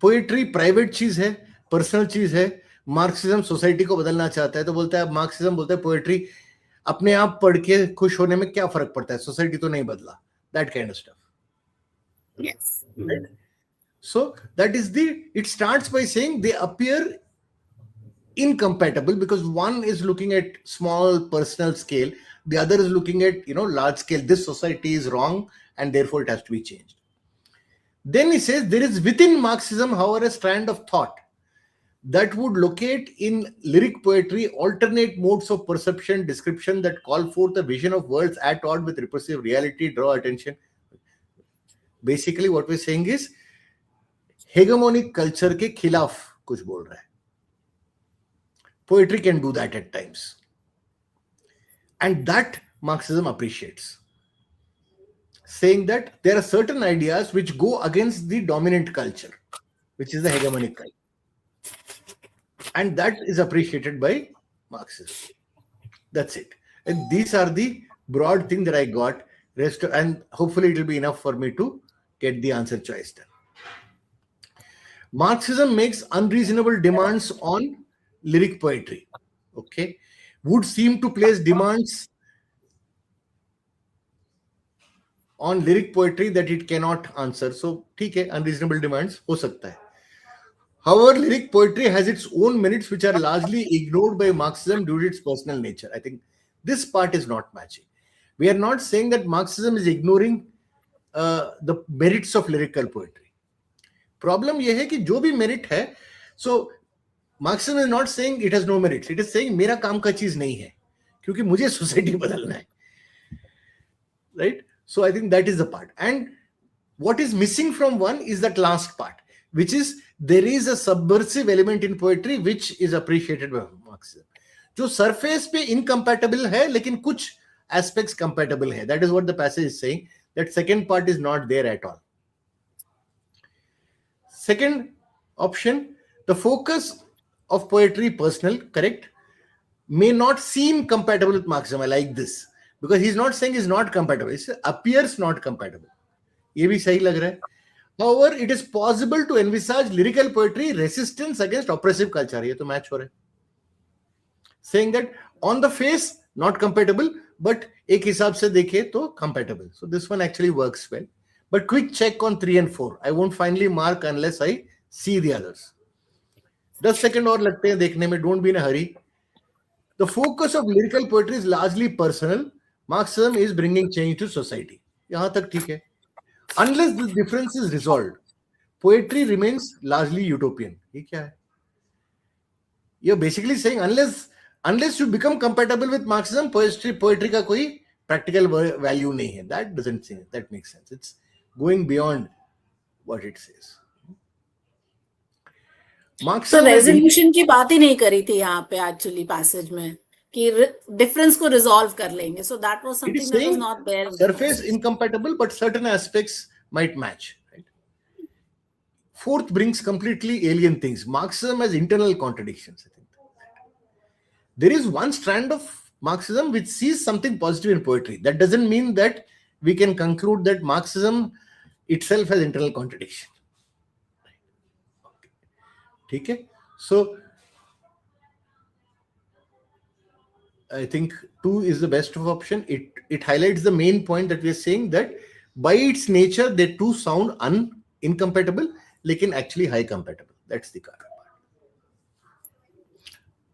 Poetry private चीज है, personal चीज है. Marxism society को बदलना चाहता है तो बोलता है, मार्क्सिज्म बोलता है पोएट्री अपने आप पढ़ के खुश होने में क्या फर्क पड़ता है, सोसाइटी तो नहीं बदला. That kind of stuff. Yes. Right? So that is it starts by saying they appear incompatible because one is looking at small personal scale, the other is looking at large scale. This society is wrong and therefore it has to be changed. Then he says there is within Marxism, however, a strand of thought that would locate in lyric poetry alternate modes of perception, description that call forth a vision of worlds at odds with repressive reality, draw attention. Basically, what we're saying is hegemonic culture के खिलाफ कुछ बोल रहा है. Poetry can do that at times, and that Marxism appreciates, saying that there are certain ideas which go against the dominant culture, which is the hegemonic culture, and that is appreciated by Marxism. That's it. And these are the broad thing that I got. And hopefully it will be enough for me to get the answer choice done. Marxism makes unreasonable demands on lyric poetry. Okay, would seem to place demands on lyric poetry that it cannot answer. So, ठीक है, unreasonable demands हो सकता है. However, lyric poetry has its own merits which are largely ignored by Marxism due to its personal nature. I think this part is not matching. We are not saying that Marxism is ignoring the merits of lyrical poetry. Problem ये है कि जो भी merit है, so Marxism is not saying it has no merits. It is saying मेरा काम का चीज नहीं है, क्योंकि मुझे सोसाइटी बदलना है. Right? So I think that is the part. And what is missing from one is that last part, which is there is a subversive element in poetry which is appreciated by Marxism. जो surface पे incompatible है, लेकिन कुछ aspects compatible है. That is what the passage is saying. That second part is not there at all. Second option, the focus of poetry, personal, correct, may not seem compatible with Marxism. I like this. Because he's not saying it's not compatible. It appears not compatible. ये भी सही लग रहा है. However, it is possible to envisage lyrical poetry resistance against oppressive culture. ये तो match हो रहा है. Saying that on the face, not compatible, but एक हिसाब से देखे तो compatible. So this one actually works well. But quick check on 3 and 4. I won't finally mark unless I see the others. 10 second और लगते हैं देखने में. Don't be in a hurry. The focus of lyrical poetry is largely personal. Marxism is bringing change to society. यहाँ तक ठीक है. Unless this difference is resolved, poetry remains largely utopian. ये क्या है? You're basically saying unless you become compatible with Marxism, poetry का कोई practical value नहीं है. That makes sense. It's going beyond what it says. तो Marxism has रेजोल्यूशन की बात ही नहीं करी थी यहाँ पे एक्चुअली पैसेज में कि डिफरेंस को रिजॉल्व कर लेंगे. So that was it is something that was saying not there in the surface passage. incompatible, but certain aspects might match. Right? Fourth brings completely alien things. Marxism has internal contradictions. I think there is one strand of Marxism which sees something positive in poetry. That doesn't mean that we can conclude that Marxism itself has internal contradiction. Okay. So I think 2 is the best of option. It highlights the main point that we are saying, that by its nature the two sound incompatible, lekin actually high compatible. That's the part.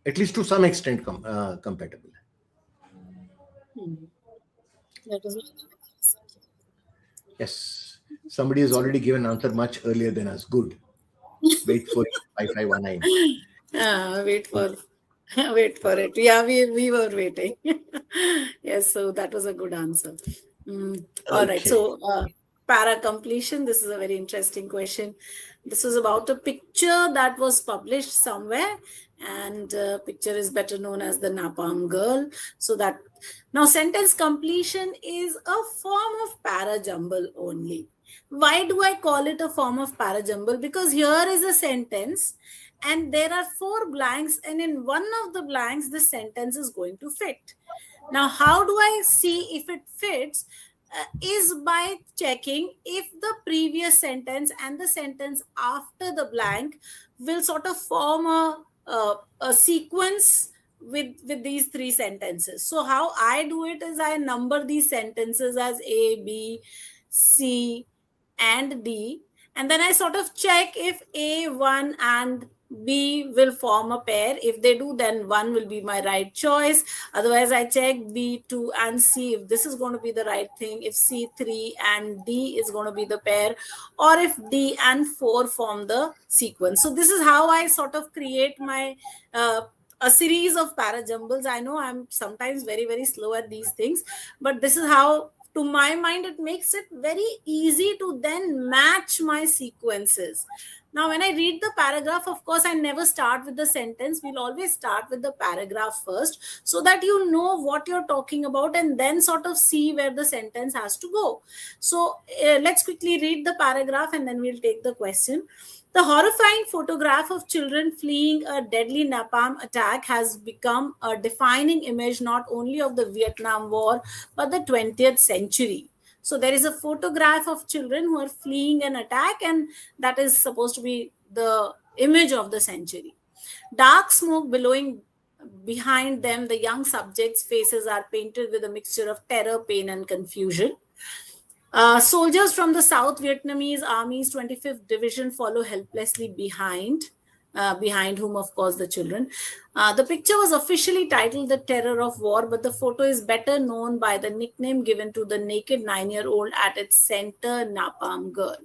At least to some extent compatible. That is Yes, somebody has already given answer much earlier than us. Good. Wait for it. 5519. wait for it. Yeah, we were waiting. Yes, so that was a good answer. All right. Okay. So para completion. This is a very interesting question. This was about a picture that was published somewhere, and picture is better known as the Napalm Girl. So that now sentence completion is a form of para jumble only. Why do I call it a form of para jumble? Because here is a sentence and there are 4 blanks, and in one of the blanks the sentence is going to fit. Now how do I see if it fits? Is by checking if the previous sentence and the sentence after the blank will sort of form a sequence with these 3 sentences. So how I do it is I number these sentences as A, B, C, and D, and then I sort of check if A1 and B will form a pair. If they do, then 1 will be my right choice. Otherwise, I check B2 and C if this is going to be the right thing, if C3 and D is going to be the pair, or if D and 4 form the sequence. So this is how I sort of create my a series of para jumbles. I know I'm sometimes very, very slow at these things, but this is how, to my mind, it makes it very easy to then match my sequences. Now, when I read the paragraph, of course, I never start with the sentence. We'll always start with the paragraph first, so that you know what you're talking about and then sort of see where the sentence has to go. So let's quickly read the paragraph and then we'll take the question. The horrifying photograph of children fleeing a deadly napalm attack has become a defining image not only of the Vietnam War, but the 20th century. So there is a photograph of children who are fleeing an attack, and that is supposed to be the image of the century. Dark smoke billowing behind them, the young subjects' faces are painted with a mixture of terror, pain, and confusion. Soldiers from the South Vietnamese Army's 25th Division follow helplessly behind whom, of course, the children. The picture was officially titled The Terror of War, but the photo is better known by the nickname given to the naked 9-year-old at its center, Napalm Girl.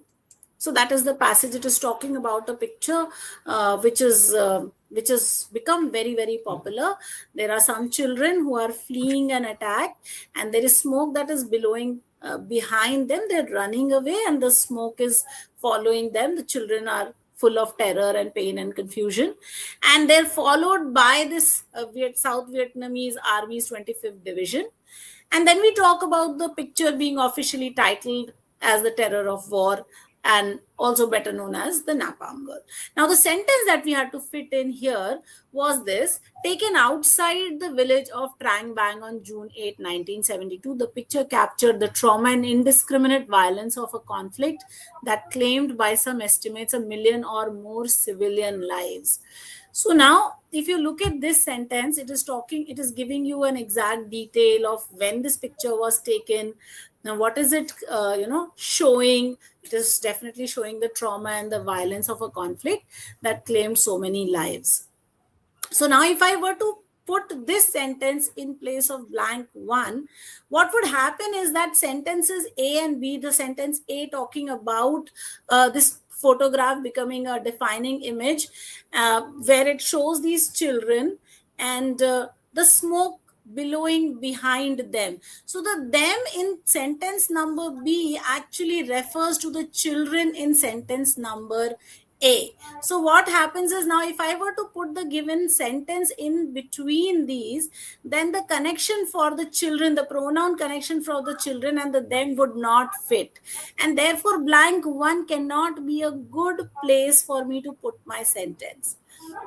So that is the passage. It is talking about a picture which has become very, very popular. There are some children who are fleeing an attack, and there is smoke that is billowing behind them. They're running away and the smoke is following them. The children are full of terror and pain and confusion, and they're followed by this South Vietnamese Army's 25th Division. And then we talk about the picture being officially titled as The Terror of War, and also better known as the Napalm Girl. Now, the sentence that we had to fit in here was this: taken outside the village of Trang Bang on June 8, 1972, the picture captured the trauma and indiscriminate violence of a conflict that claimed by some estimates 1 million or more civilian lives. So now, if you look at this sentence, it is giving you an exact detail of when this picture was taken. Now, what is it, showing? It is definitely showing the trauma and the violence of a conflict that claimed so many lives. So now, if I were to put this sentence in place of blank 1, what would happen is that sentences A and B, the sentence A talking about this photograph becoming a defining image, where it shows these children and the smoke billowing behind them. So the them in sentence number B actually refers to the children in sentence number A. So what happens is, now if I were to put the given sentence in between these, then the connection for the children, the pronoun connection for the children and the them would not fit. And therefore blank one cannot be a good place for me to put my sentence.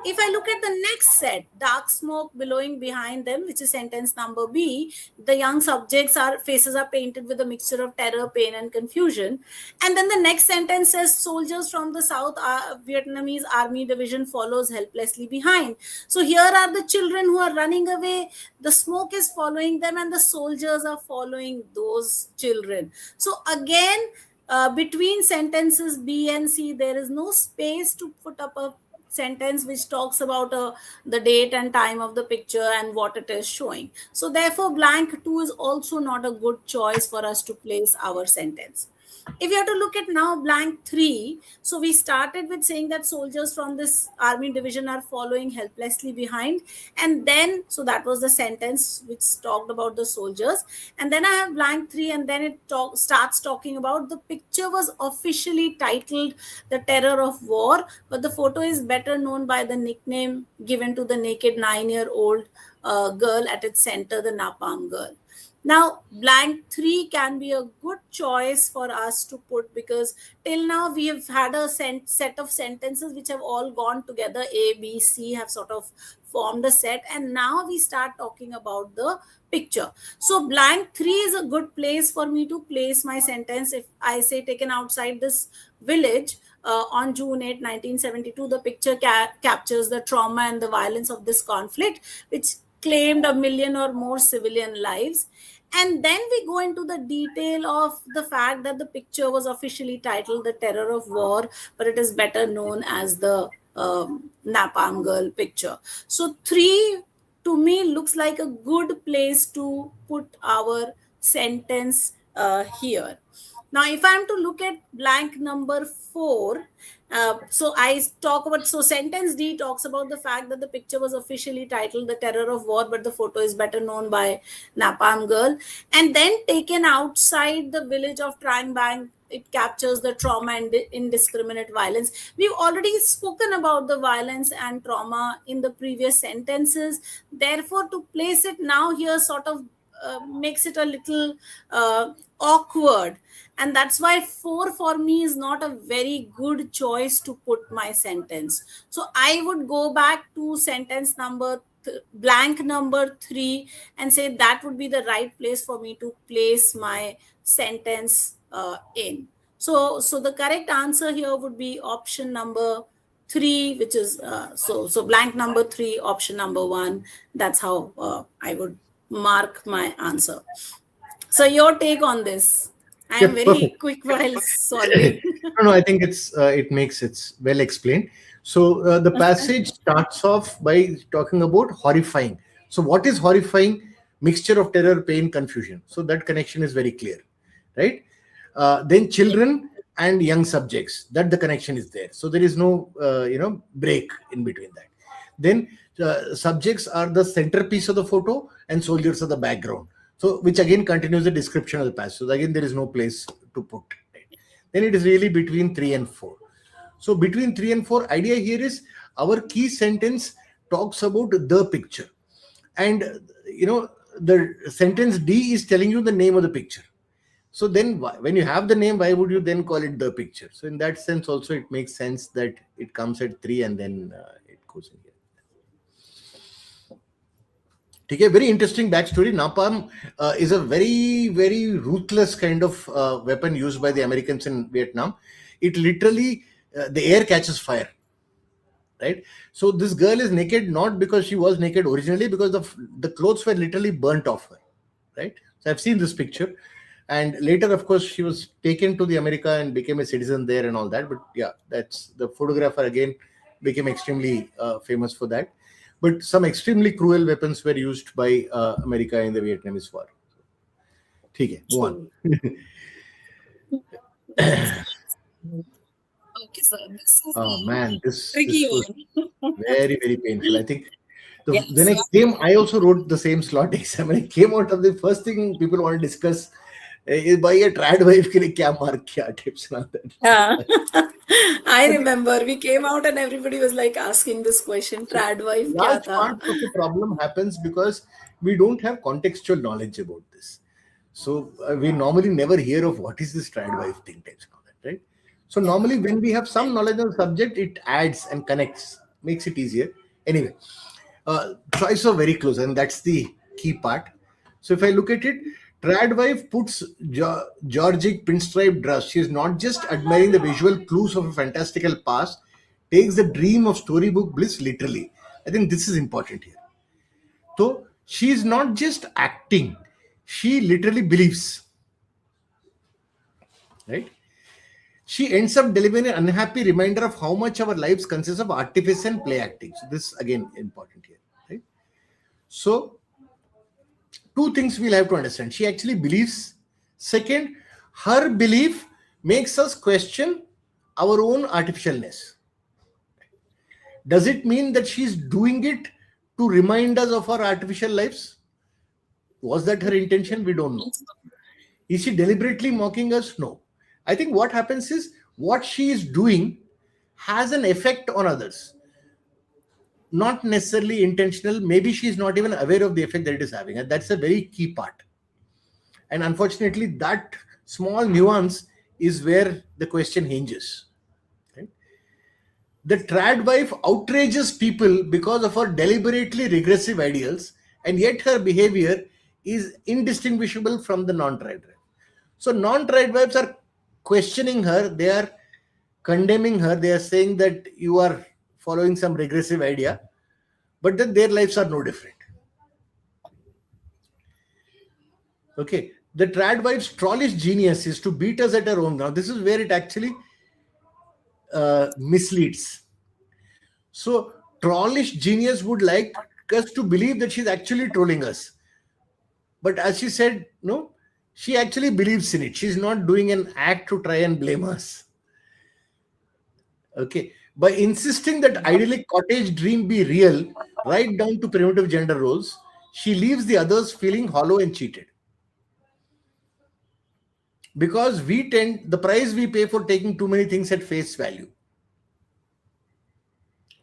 If I look at the next set, dark smoke billowing behind them, which is sentence number B, the young subjects' faces are painted with a mixture of terror, pain, and confusion. And then the next sentence says, soldiers from the South Vietnamese Army Division follows helplessly behind. So here are the children who are running away. The smoke is following them, and the soldiers are following those children. So again, between sentences B and C, there is no space to put up a sentence which talks about the date and time of the picture and what it is showing. So therefore blank 2 is also not a good choice for us to place our sentence. If you have to look at now blank 3, so we started with saying that soldiers from this army division are following helplessly behind, and then so that was the sentence which talked about the soldiers, and then I have blank 3, and then it starts talking about the picture was officially titled The Terror of War, but the photo is better known by the nickname given to the naked 9-year-old girl at its center, the Napalm Girl. Now, blank 3 can be a good choice for us to put, because till now we have had a set of sentences which have all gone together. A, B, C have sort of formed a set, and now we start talking about the picture. So blank 3 is a good place for me to place my sentence. If I say taken outside this village on June 8, 1972, the picture captures the trauma and the violence of this conflict, which claimed 1 million or more civilian lives. And then we go into the detail of the fact that the picture was officially titled The Terror of War, but it is better known as the Napalm Girl picture. So 3 to me looks like a good place to put our sentence here. Now, if I'm to look at blank number 4, so I talk about, so sentence D talks about the fact that the picture was officially titled The Terror of War, but the photo is better known by Napalm Girl. And then taken outside the village of Trang Bang, it captures the trauma and indiscriminate violence. We've already spoken about the violence and trauma in the previous sentences. Therefore, to place it now here sort of makes it a little awkward, and that's why 4 for me is not a very good choice to put my sentence. So I would go back to sentence number blank number 3 and say that would be the right place for me to place my sentence in. So the correct answer here would be option number 3, which is so blank number 3, option number 1. That's how I would mark my answer. So your take on this? I am very quick while solving. No, I think it's well explained. So the passage starts off by talking about horrifying. So what is horrifying? Mixture of terror, pain, confusion. So that connection is very clear, right? Then children and young subjects. That the connection is there. So there is no break in between that. Then subjects are the centerpiece of the photo and soldiers are the background. So which again continues the description of the passage. So again, there is no place to put. Right? Then it is really between 3 and 4. So between 3 and 4, idea here is our key sentence talks about the picture. And, the sentence D is telling you the name of the picture. So then when you have the name, why would you then call it the picture? So in that sense also, it makes sense that it comes at 3 and then it goes in here. Okay, very interesting backstory. Napalm is a very, very ruthless kind of weapon used by the Americans in Vietnam. It literally, the air catches fire, right? So this girl is naked not because she was naked originally, because the clothes were literally burnt off her, right? So I've seen this picture. And later, of course, she was taken to the America and became a citizen there and all that. But yeah, that's the photographer again became extremely famous for that. But some extremely cruel weapons were used by America in the Vietnamese War. Okay, go on. Okay, sir. This is this was very, very painful. I think when I came, I also wrote the same slot exam. When I came out of the first thing people want to discuss is by a trad wife ke liye kya mark kiya, tips and all that. I remember we came out and everybody was like asking this question, trad wife kya Large tha? part of the problem happens because we don't have contextual knowledge about this. So we normally never hear of what is this trad wife thing, types and all that, right? So normally when we have some knowledge on the subject, it adds and connects, makes it easier. Anyway, choice of very close, and that's the key part. So if I look at it, trad wife puts Georgic pinstripe dress. She is not just admiring the visual clues of a fantastical past, takes the dream of storybook bliss literally. I think this is important here. So she is not just acting, she literally believes, right? She ends up delivering an unhappy reminder of how much our lives consist of artifice and play acting. So this again important here, right? So two things we'll have to understand. She actually believes. Second, her belief makes us question our own artificialness. Does it mean that she's doing it to remind us of our artificial lives? Was that her intention? We don't know. Is she deliberately mocking us? No. I think what happens is what she is doing has an effect on others. Not necessarily intentional. Maybe she is not even aware of the effect that it is having. And that's a very key part. And unfortunately, that small nuance is where the question hinges. Right? The trad wife outrages people because of her deliberately regressive ideals, and yet her behavior is indistinguishable from the non-trad wife. So non-trad wives are questioning her, they are condemning her, they are saying that you are following some regressive idea, but then their lives are no different. Okay, the trad wife's trollish genius is to beat us at our own ground. This is where it actually misleads. So trollish genius would like us to believe that she's actually trolling us. But as she said, no, she actually believes in it. She's not doing an act to try and blame us. Okay. By insisting that idyllic cottage dream be real, right down to primitive gender roles, she leaves the others feeling hollow and cheated. Because the price we pay for taking too many things at face value.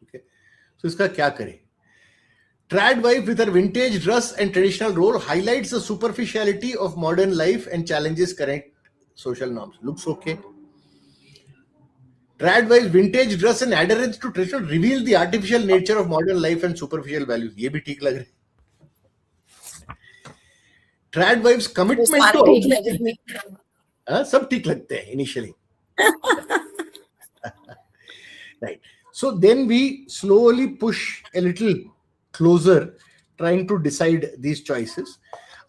Okay. So iska kya kare? Trad wife with her vintage dress and traditional role highlights the superficiality of modern life and challenges current social norms. Looks okay. Trad wife vintage dress and adherence to tradition reveal the artificial nature of modern life and superficial values. ये भी ठीक लग रहा है. Trad wife's commitment to outdated. सब ठीक लगते हैं initially. Right. So then we slowly push a little closer, trying to decide these choices.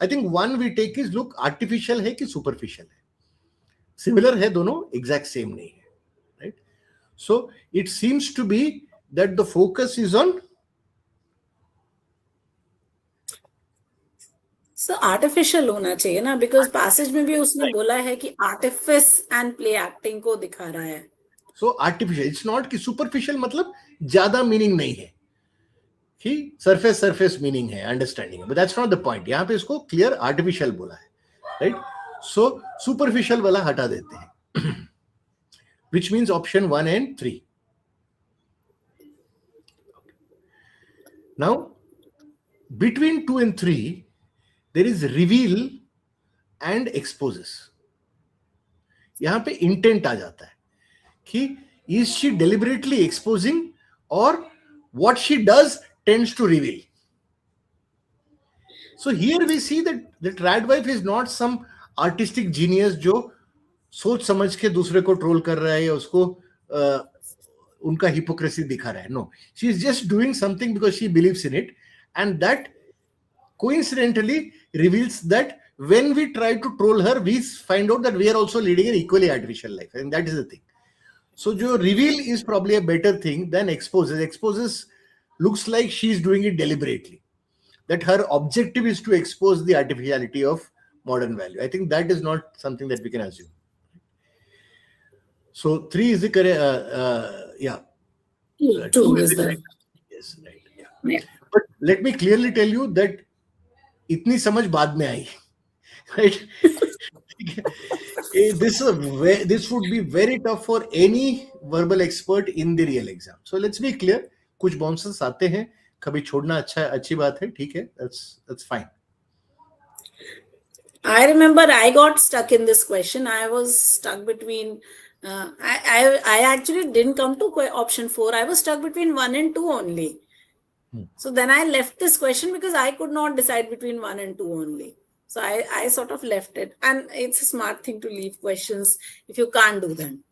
I think one we take is, look, artificial है कि superficial है. Similar है दोनों, exact same नहीं है. Right. So it seems to be that the focus is on. So artificial होना चाहिए ना, because passage में भी उसने बोला है कि artifice and play acting को दिखा रहा है. So artificial, it's not कि superficial मतलब ज्यादा meaning नहीं है. कि surface meaning है, understanding है. But that's not the point. यहाँ पे इसको clear artificial बोला है. Right? So superficial वाला हटा देते हैं. Which means option 1 and 3. Now, between 2 and 3, there is reveal and exposes. यहाँ पे intent आ जाता है कि is she deliberately exposing or what she does tends to reveal. So here we see that the trad wife is not some artistic genius जो सोच समझ के दूसरे को ट्रोल कर रहा है या उसको उनका hypocrisy दिखा रहा है. No, she is just doing something because she believes in it, and that coincidentally reveals that when we try to troll her, we find out that we are also leading an equally artificial life, and that is the thing. So जो reveal is probably a better thing than exposes. Exposes looks like she is doing it deliberately, that her objective is to expose the artificiality of modern value. I think that is not something that we can assume. So 3 is the correct, yeah. 2 is the correct. Yes, right. Yeah. But let me clearly tell you that इतनी समझ बाद में आई, right? this would be very tough for any verbal expert in the real exam. So let's be clear. कुछ bounces आते हैं, कभी छोड़ना अच्छी बात है, ठीक है? That's fine. I remember I got stuck in this question. I was stuck between. I actually didn't come to option 4. I was stuck between 1 and 2 only. So then I left this question because I could not decide between 1 and 2 only. So I sort of left it. And it's a smart thing to leave questions if you can't do them.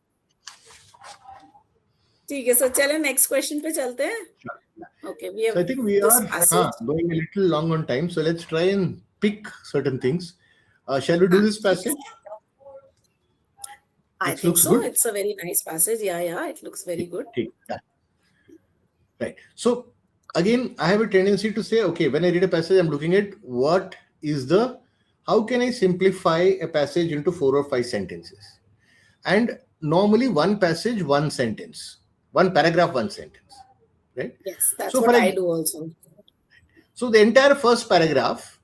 Okay, so chale next question pe chalte hain. Okay, we have. So I think we are going a little long on time. So let's try and pick certain things. Shall we do this passage? I think so. Good. It's a very nice passage. Yeah, it looks very good. Right. So again, I have a tendency to say, okay, when I read a passage, I'm looking at how can I simplify a passage into 4 or 5 sentences? And normally one passage, one sentence, one paragraph, one sentence, right? Yes, that's what I do also. So the entire first paragraph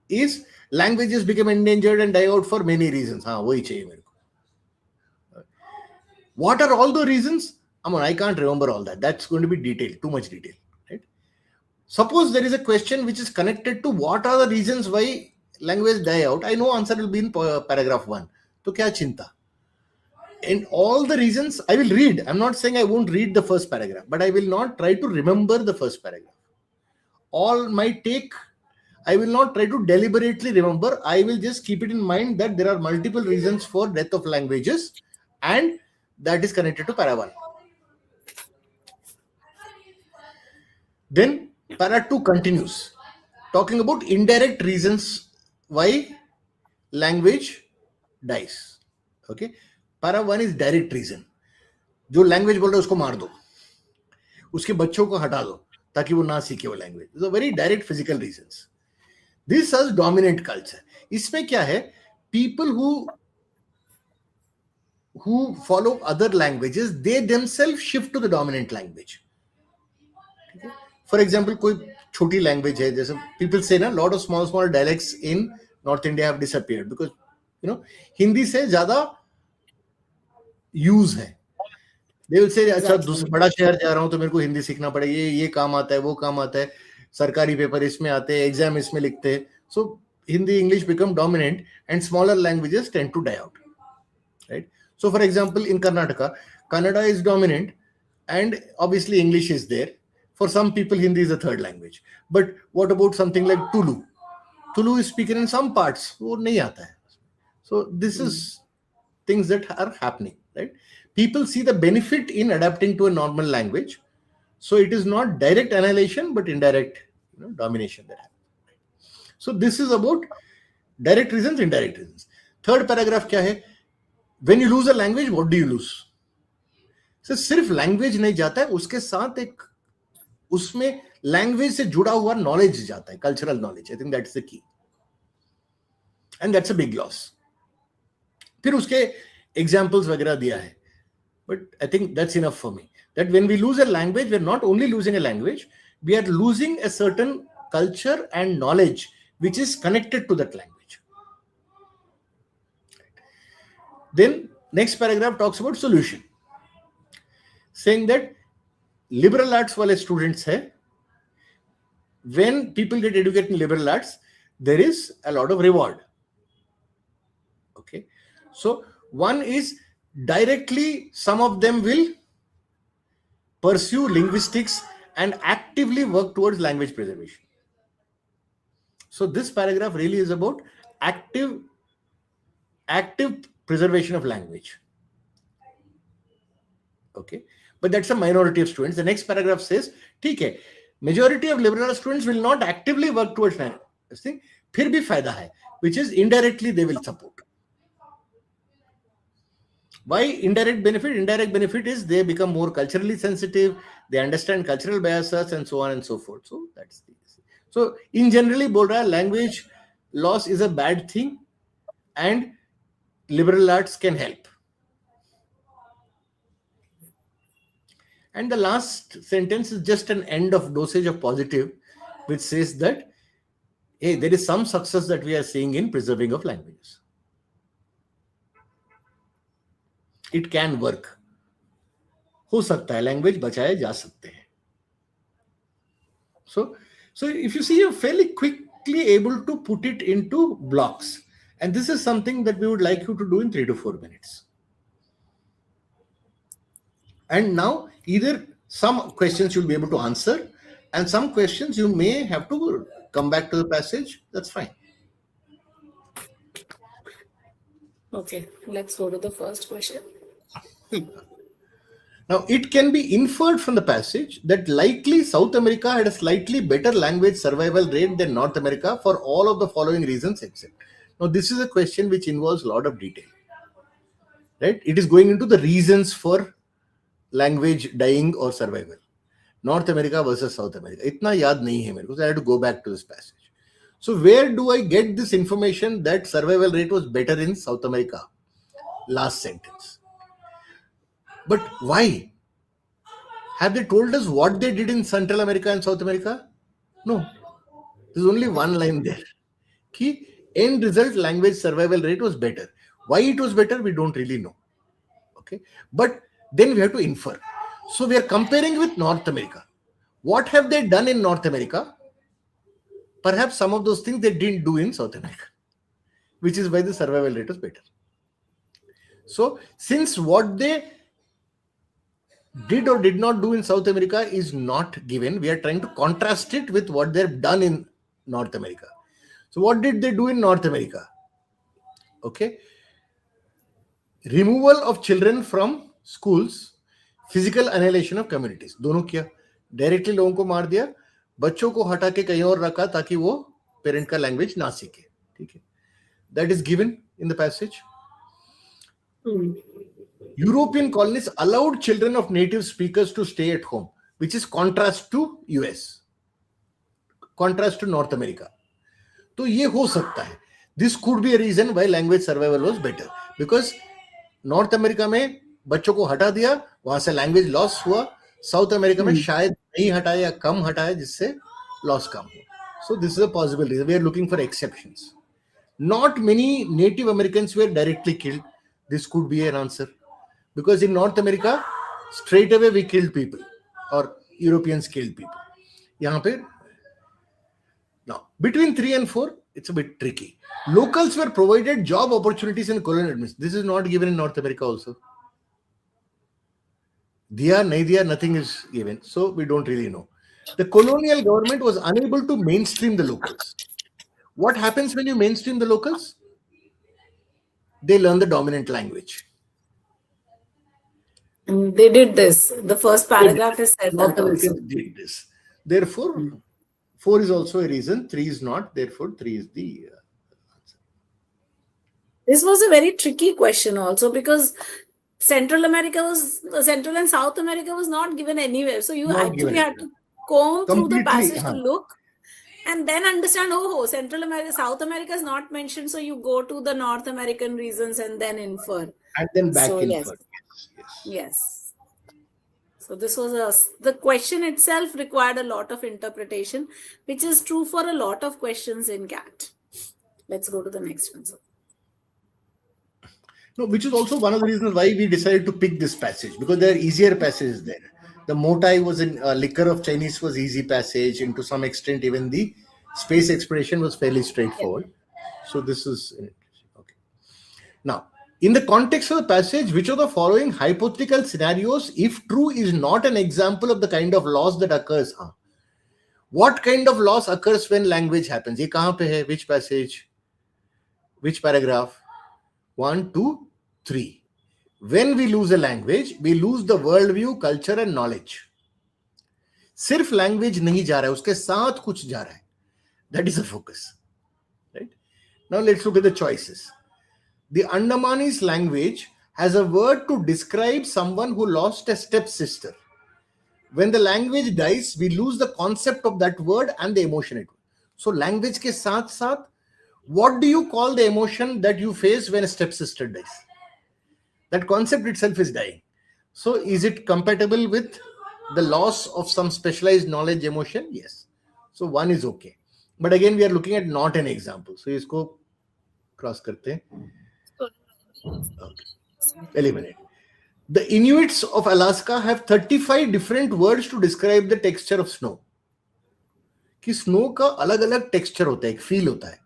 is languages become endangered and die out for many reasons. What are all the reasons? I can't remember all that. That's going to be detailed, too much detail. Right? Suppose there is a question which is connected to what are the reasons why language die out. I know answer will be in paragraph 1. So kya chinta? And all the reasons I will read. I'm not saying I won't read the first paragraph, but I will not try to remember the first paragraph. I will not try to deliberately remember. I will just keep it in mind that there are multiple reasons for death of languages, and that is connected to para 1. Then para 2 continues, talking about indirect reasons why language dies. Okay, para 1 is direct reason. जो language बोल रहा है उसको मार दो, उसके बच्चों को हटा दो ताकि वो ना सीखे वो language. These are very direct physical reasons. This is dominant culture. इसमें क्या है? People who follow other languages, they themselves shift to the dominant language. Okay? For example, कोई छोटी language है, जैसे people say ना, lot of small dialects in North India have disappeared because Hindi से ज़्यादा use है. They will say, अच्छा दूसरा बड़ा शहर जा रहा हूँ तो मेरे को हिंदी सीखना पड़ेगा, ये काम आता है, वो काम आता है, सरकारी पेपर इसमें आते हैं, एग्जाम इसमें लिखते हैं. So Hindi, English become dominant and smaller languages tend to die out. Right? So for example, in Karnataka, Kannada is dominant and obviously English is there. For some people, Hindi is a third language. But what about something like Tulu? Tulu is spoken in some parts. वो नहीं आता है. So this is things that are happening. Right? People see the benefit in adapting to a normal language. So it is not direct annihilation, but indirect domination that happens. So this is about direct reasons, indirect reasons. Third paragraph क्या है? When you lose a language, what do you lose? So सिर्फ language नहीं जाता है, उसके साथ एक उसमें language से जुड़ा हुआ knowledge जाता है, cultural knowledge. I think that's the key. And that's a big loss. फिर उसके examples वगैरह दिया है. But I think that's enough for me. That when we lose a language, we're not only losing a language, we are losing a certain culture and knowledge which is connected to that language. Then next paragraph talks about solution, saying that liberal arts wale students hai, when people get educated in liberal arts, there is a lot of reward. Okay, so one is directly some of them will pursue linguistics and actively work towards language preservation. So this paragraph really is about active preservation of language. Okay, but that's a minority of students. The next paragraph says, ठीक है, majority of liberal arts students will not actively work towards this thing. फिर भी फायदा है, which is indirectly they will support. Why indirect benefit? Indirect benefit is they become more culturally sensitive, they understand cultural biases and so on and so forth. So that's the so in generally बोल रहा है language loss is a bad thing and liberal arts can help. And the last sentence is just an end of dosage of positive, which says that hey, there is some success that we are seeing in preserving of languages. It can work. हो सकता है, language बचाए जा सकते हैं. So if you see, you're fairly quickly able to put it into blocks. And this is something that we would like you to do in 3 to 4 minutes. And now either some questions you'll be able to answer, and some questions you may have to come back to the passage. That's fine. Okay, let's go to the first question. Now, it can be inferred from the passage that likely South America had a slightly better language survival rate than North America for all of the following reasons except. Now, this is a question which involves a lot of detail. Right? It is going into the reasons for language dying or survival. North America versus South America. Itna yaad nahi hai mere ko, so I have to go back to this passage. So where do I get this information that survival rate was better in South America? Last sentence. But why? Have they told us what they did in Central America and South America? No. There's only one line there. Ki end result language survival rate was better. Why it was better, we don't really know. Okay. But then we have to infer. So we are comparing with North America. What have they done in North America? Perhaps some of those things they didn't do in South America, which is why the survival rate was better. So since what they did or did not do in South America is not given, we are trying to contrast it with what they've done in North America. So what did they do in North America? Okay. Removal of children from schools, physical annihilation of communities. दोनों किया. Directly लोगों को मार दिया, बच्चों को हटा के कहीं और रखा ताकि वो पेरेंट का लैंग्वेज ना सीखे. ठीक है. That is given in the passage. European colonies allowed children of native speakers to stay at home, which is contrast to US, contrast to North America. तो ये हो सकता है. This could be a reason why language survival was better, because north America में बच्चों को हटा दिया, वहां से लैंग्वेज लॉस हुआ. साउथ अमेरिका में शायद नहीं हटाया या कम हटाया, जिससे लॉस कम हो. So this is a possible reason. We are looking for exceptions. Not many Native Americans were directly killed. This could be an answer, because in North America, straight away we killed people, or Europeans killed people. यहाँ पे now between 3 and 4, it's a bit tricky. Locals were provided job opportunities in colonial administration. This is not given in North America also. Diya, nahi diya, nothing is given. So we don't really know. The colonial government was unable to mainstream the locals. What happens when you mainstream the locals? They learn the dominant language. And they did this. The first paragraph has said North that also. Americans did this. Therefore, 4 is also a reason. 3 is not. Therefore, 3 is the answer. This was a very tricky question also, because Central and South America was not given anywhere. So you Not actually given had to comb through the Completely, passage to look and then understand, oh, Central America, South America is not mentioned. So you go to the North American reasons and then infer. And then back So, infer. Yes. So this was the question itself required a lot of interpretation, which is true for a lot of questions in CAT. Let's go to the next one. No, which is also one of the reasons why we decided to pick this passage, because there are easier passages there. The Motai was in liquor of Chinese was easy passage, and to some extent even the space exploration was fairly straightforward. So this is okay. Now, in the context of the passage, which of the following hypothetical scenarios, if true, is not an example of the kind of loss that occurs? What kind of loss occurs when language happens? ये कहाँ पे है? Which passage? Which paragraph? 1, 2, 3. When we lose a language, we lose the worldview, culture and knowledge. सिर्फ language नहीं जा रहा है, उसके साथ कुछ जा रहा है. That is the focus. Right? Now let's look at the choices. The Andamanese language has a word to describe someone who lost a stepsister. When the language dies, we lose the concept of that word and the emotion it. So language के साथ साथ, what do you call the emotion that you face when a stepsister dies? That concept itself is dying. So is it compatible with the loss of some specialized knowledge emotion? Yes. So 1 is okay. But again, we are looking at not an example. So इसको cross करते हैं. Okay. Eliminate. The Inuits of Alaska have 35 different words to describe the texture of snow. कि snow का अलग अलग texture होता है, एक फील होता है,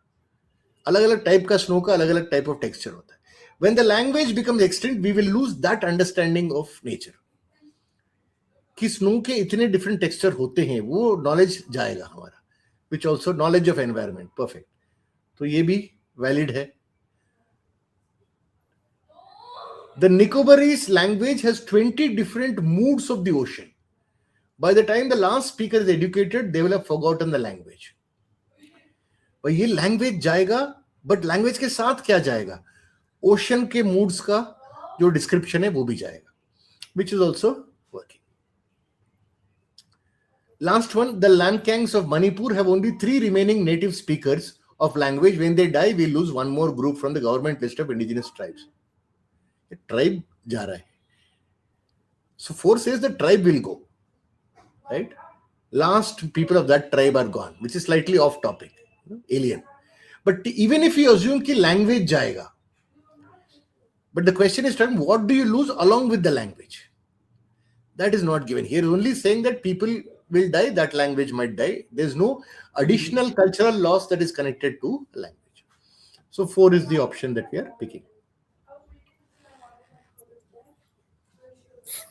अलग अलग टाइप का स्नो का अलग अलग टाइप ऑफ टेक्सचर होता है. When the language becomes extinct, we will lose that understanding of nature. कि स्नो के इतने डिफरेंट टेक्सचर होते हैं, वो नॉलेज जाएगा हमारा. Which also knowledge of environment. Perfect. तो ये भी वैलिड है. The Nicobarese language has 20 different moods of the ocean. By the time the last speaker is educated, they will have forgotten the language. और ये language जाएगा, but language के साथ क्या जाएगा? ओशन के मूड्स का जो डिस्क्रिप्शन है वो भी जाएगा, which is also working. Last one, the Lamkangs of Manipur have only 3 remaining native speakers of language. When they die, we lose one more group from the government list of indigenous tribes. The tribe ja raha hai. So 4 says the tribe will go. Right? Last people of that tribe are gone, which is slightly off topic, alien. But even if you assume कि language जाएगा, but the question is, what do you lose along with the language? That is not given here. Only saying that people will die, that language might die. There's no additional cultural loss that is connected to language. So 4 is the option that we are picking.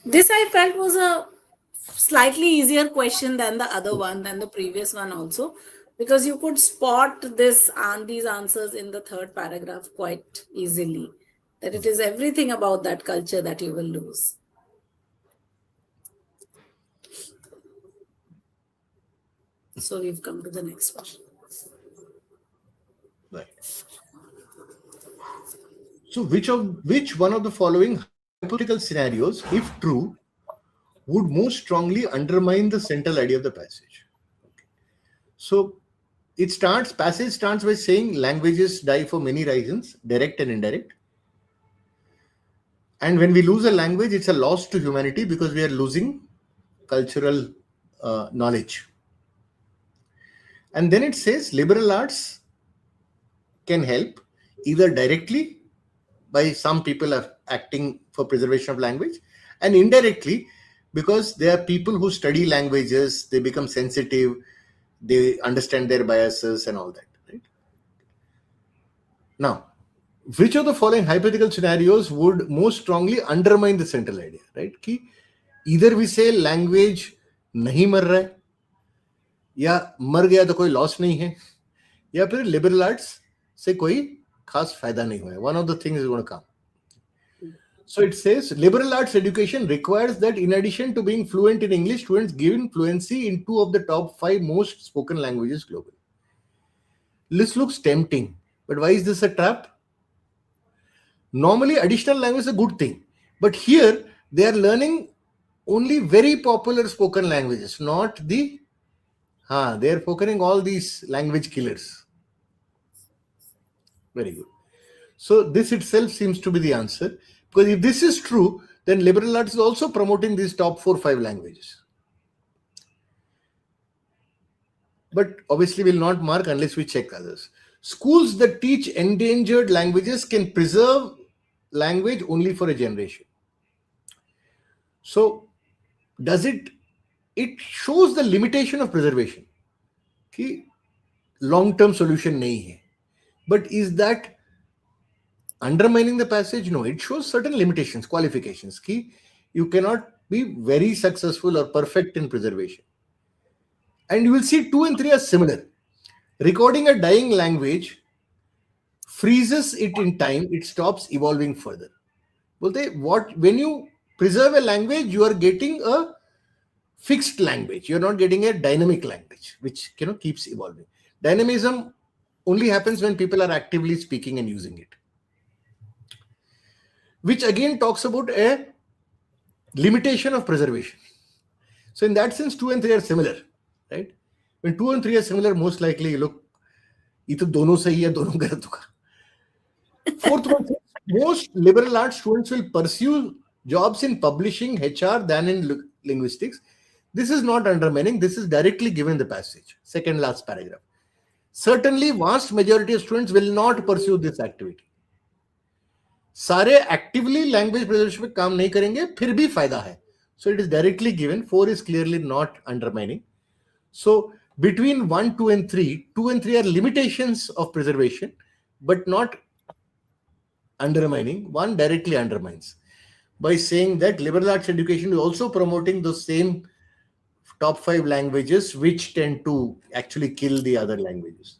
This I felt was a slightly easier question than the other one, than the previous one also, because you could spot this and these answers in the third paragraph quite easily, that it is everything about that culture that you will lose. So we've come to the next question. Right. So which one of the following hypothetical scenarios, if true, would most strongly undermine the central idea of the passage? Okay. So passage starts by saying languages die for many reasons, direct and indirect. And when we lose a language, it's a loss to humanity because we are losing cultural knowledge. And then it says liberal arts can help either directly by some people are acting for preservation of language, and indirectly because there are people who study languages, they become sensitive, they understand their biases and all that. Right? Now, which of the following hypothetical scenarios would most strongly undermine the central idea? Right? कि either we say language नहीं मर रहा है, या मर गया तो कोई लॉस नहीं है, या फिर लिबरल आर्ट्स से कोई खास फायदा नहीं हुआ है. One of the things is going to come. So it says liberal arts education requires that in addition to being fluent in English, students gain fluency in 2 of the top 5 most spoken languages globally. This looks tempting, but why is this a trap? Normally additional language is a good thing, but here they are learning only very popular spoken languages, not the they are focusing all these language killers. Very good. So this itself seems to be the answer, because if this is true, then liberal arts is also promoting these top 4-5 languages. But obviously will not mark unless we check others. Schools that teach endangered languages can preserve language only for a generation. So it shows the limitation of preservation. कि long-term solution नहीं है. But is that undermining the passage? No, it shows certain limitations, qualifications. Ki you cannot be very successful or perfect in preservation. And you will see 2 and 3 are similar. Recording a dying language freezes it in time, it stops evolving further. When you preserve a language, you are getting a fixed language. You're not getting a dynamic language, which keeps evolving. Dynamism only happens when people are actively speaking and using it. Which again talks about a limitation of preservation. So in that sense, 2 and 3 are similar, right? When 2 and 3 are similar, most likely, look, ये तो दोनों सही है, दोनों गलत होगा. Fourth one, most liberal arts students will pursue jobs in publishing, HR than in linguistics. This is not undermining. This is directly given the passage. Second last paragraph. Certainly, vast majority of students will not pursue this activity. सारे actively language preservation पे काम नहीं करेंगे, फिर भी फायदा है. So it is directly given. 4 is clearly not undermining. So between 1, 2, and 3, 2 and 3 are limitations of preservation, but not undermining. 1 directly undermines by saying that liberal arts education is also promoting the same top 5 languages which tend to actually kill the other languages.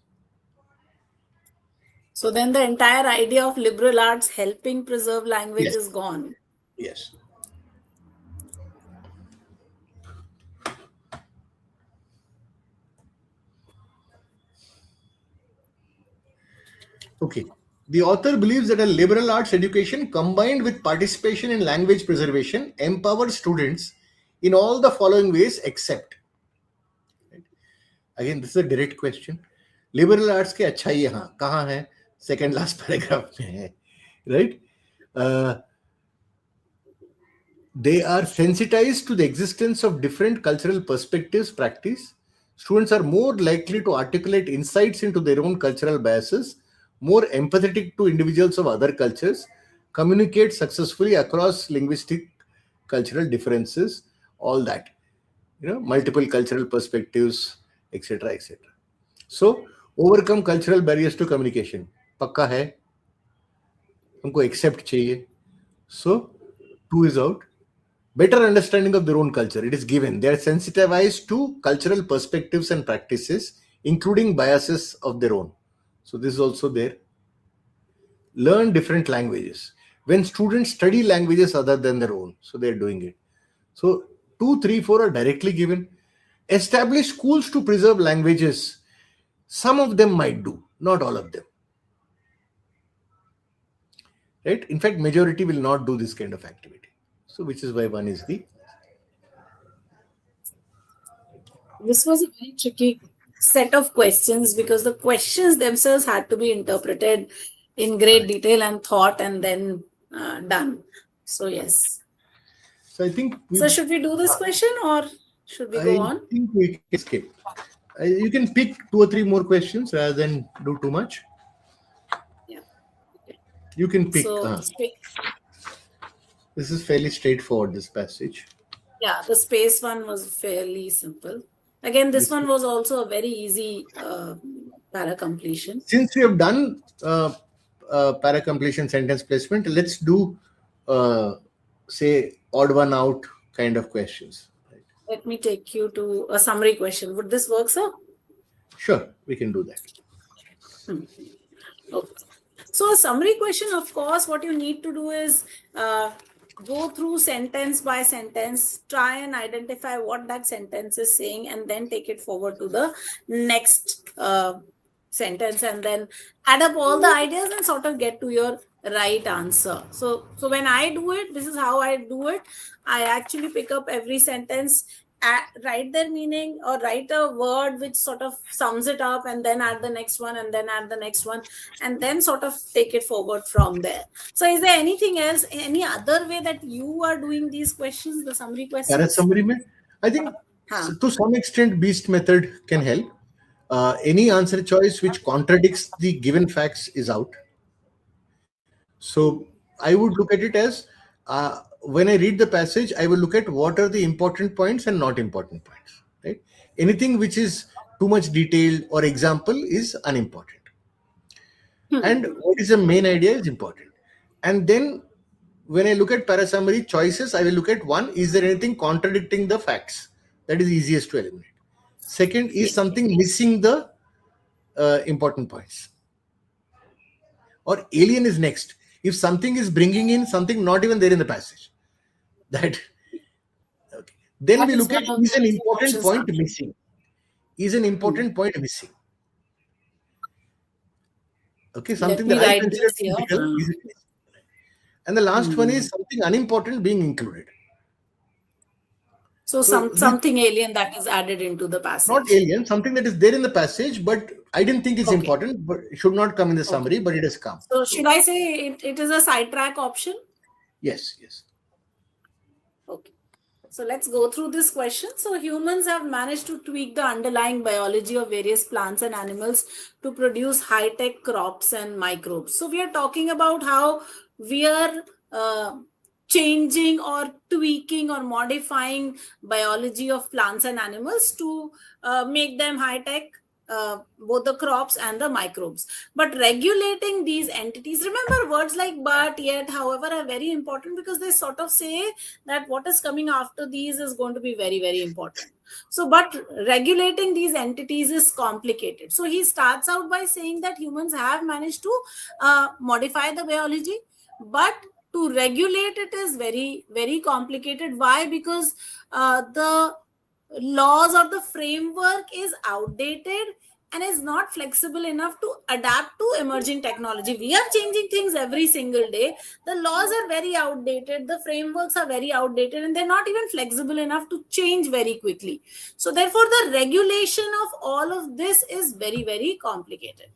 So then the entire idea of liberal arts helping preserve language Yes. is gone. Yes. Okay. The author believes that a liberal arts education combined with participation in language preservation empowers students in all the following ways except. Right? Again, this is a direct question. Liberal arts के अच्छाई यहाँ कहाँ है? Second last paragraph में है, right? They are sensitized to the existence of different cultural perspectives, practice. Students are more likely to articulate insights into their own cultural biases, more empathetic to individuals of other cultures, communicate successfully across linguistic cultural differences, all that. Multiple cultural perspectives, etc., etc. So, overcome cultural barriers to communication. पक्का है, हमको accept चाहिए. So, 2 is out. Better understanding of their own culture. It is given. They are sensitized to cultural perspectives and practices, including biases of their own. So this is also there. Learn different languages. When students study languages other than their own, so they are doing it. So 2, 3, 4 are directly given. Establish schools to preserve languages. Some of them might do, not all of them. Right? In fact, majority will not do this kind of activity. So which is why 1 is the. This was a very tricky set of questions because the questions themselves had to be interpreted in great detail and thought and then done. So yes. So I think. So should we do this question or should we go on? I think we can skip. You can pick 2 or 3 more questions rather than do too much. Yeah. Okay. You can pick. So this is fairly straightforward, this passage. Yeah, the space one was fairly simple. Again, this one was also a very easy para completion. Since we have done para completion sentence placement, let's do say odd one out kind of questions. Right? Let me take you to a summary question. Would this work, sir? Sure, we can do that. Okay. So a summary question, of course, what you need to do is go through sentence by sentence, try and identify what that sentence is saying, and then take it forward to the next sentence, and then add up all the ideas and sort of get to your right answer. So when I do it, this is how I do it. I actually pick up every sentence, write their meaning or write a word which sort of sums it up, and then add the next one, and then add the next one, and then sort of take it forward from there. So is there anything else, any other way that you are doing these questions, the summary questions? Para summary mein, I think to some extent Beast method can help. Any answer choice which contradicts the given facts is out. So I would look at it as when I read the passage, I will look at what are the important points and not important points. Right? Anything which is too much detail or example is unimportant. And what is the main idea is important. And then when I look at para summary choices, I will look at 1, is there anything contradicting the facts? That is easiest to eliminate. Second, is something missing the important points? Or alien is next. If something is bringing in something not even there in the passage, that okay. Then we look at is an important point missing. Is an important point missing? Okay, something that I consider critical. And the last one is something unimportant being included. So something alien that is added into the passage. Not alien, something that is there in the passage, but I didn't think it's important, but it should not come in the summary, but it has come. So should I say it is a sidetrack option? Yes, yes. Okay. So let's go through this question. So humans have managed to tweak the underlying biology of various plants and animals to produce high-tech crops and microbes. So we are talking about how we are changing or tweaking or modifying biology of plants and animals to make them high tech, both the crops and the microbes. But regulating these entities, remember words like but, yet, however are very important, because they sort of say that what is coming after these is going to be very, very important. So, but regulating these entities is complicated. So he starts out by saying that humans have managed to modify the biology, but to regulate it is very, very complicated. Why? Because the laws or the framework is outdated and is not flexible enough to adapt to emerging technology. We are changing things every single day. The laws are very outdated, the frameworks are very outdated, and they're not even flexible enough to change very quickly. So therefore, the regulation of all of this is very, very complicated.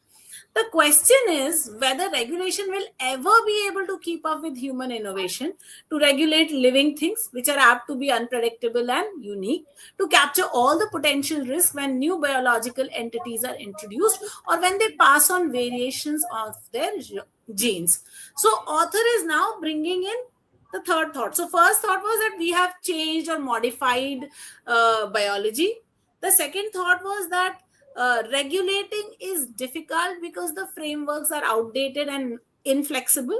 The question is whether regulation will ever be able to keep up with human innovation, to regulate living things which are apt to be unpredictable and unique, to capture all the potential risks when new biological entities are introduced or when they pass on variations of their genes. So author is now bringing in the third thought. So first thought was that we have changed or modified biology. The second thought was that regulating is difficult because the frameworks are outdated and inflexible.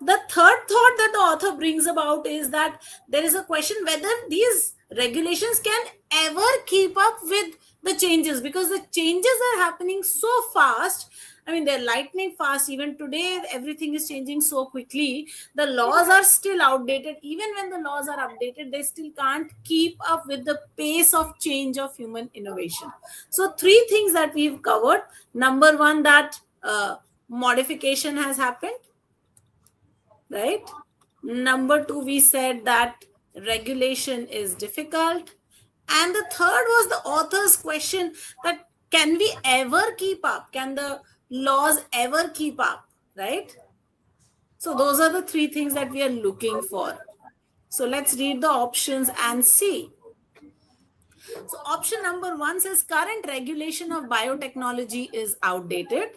The third thought that the author brings about is that there is a question whether these regulations can ever keep up with the changes, because the changes are happening so fast. I mean, they're lightning fast. Even today, everything is changing so quickly. The laws are still outdated. Even when the laws are updated, they still can't keep up with the pace of change of human innovation. So, three things that we've covered. Number one, that modification has happened, right? Number two, we said that regulation is difficult. And the third was the author's question that can we ever keep up? Can the laws ever keep up, right? So those are the three things that we are looking for. So let's read the options and see. So option number one says current regulation of biotechnology is outdated.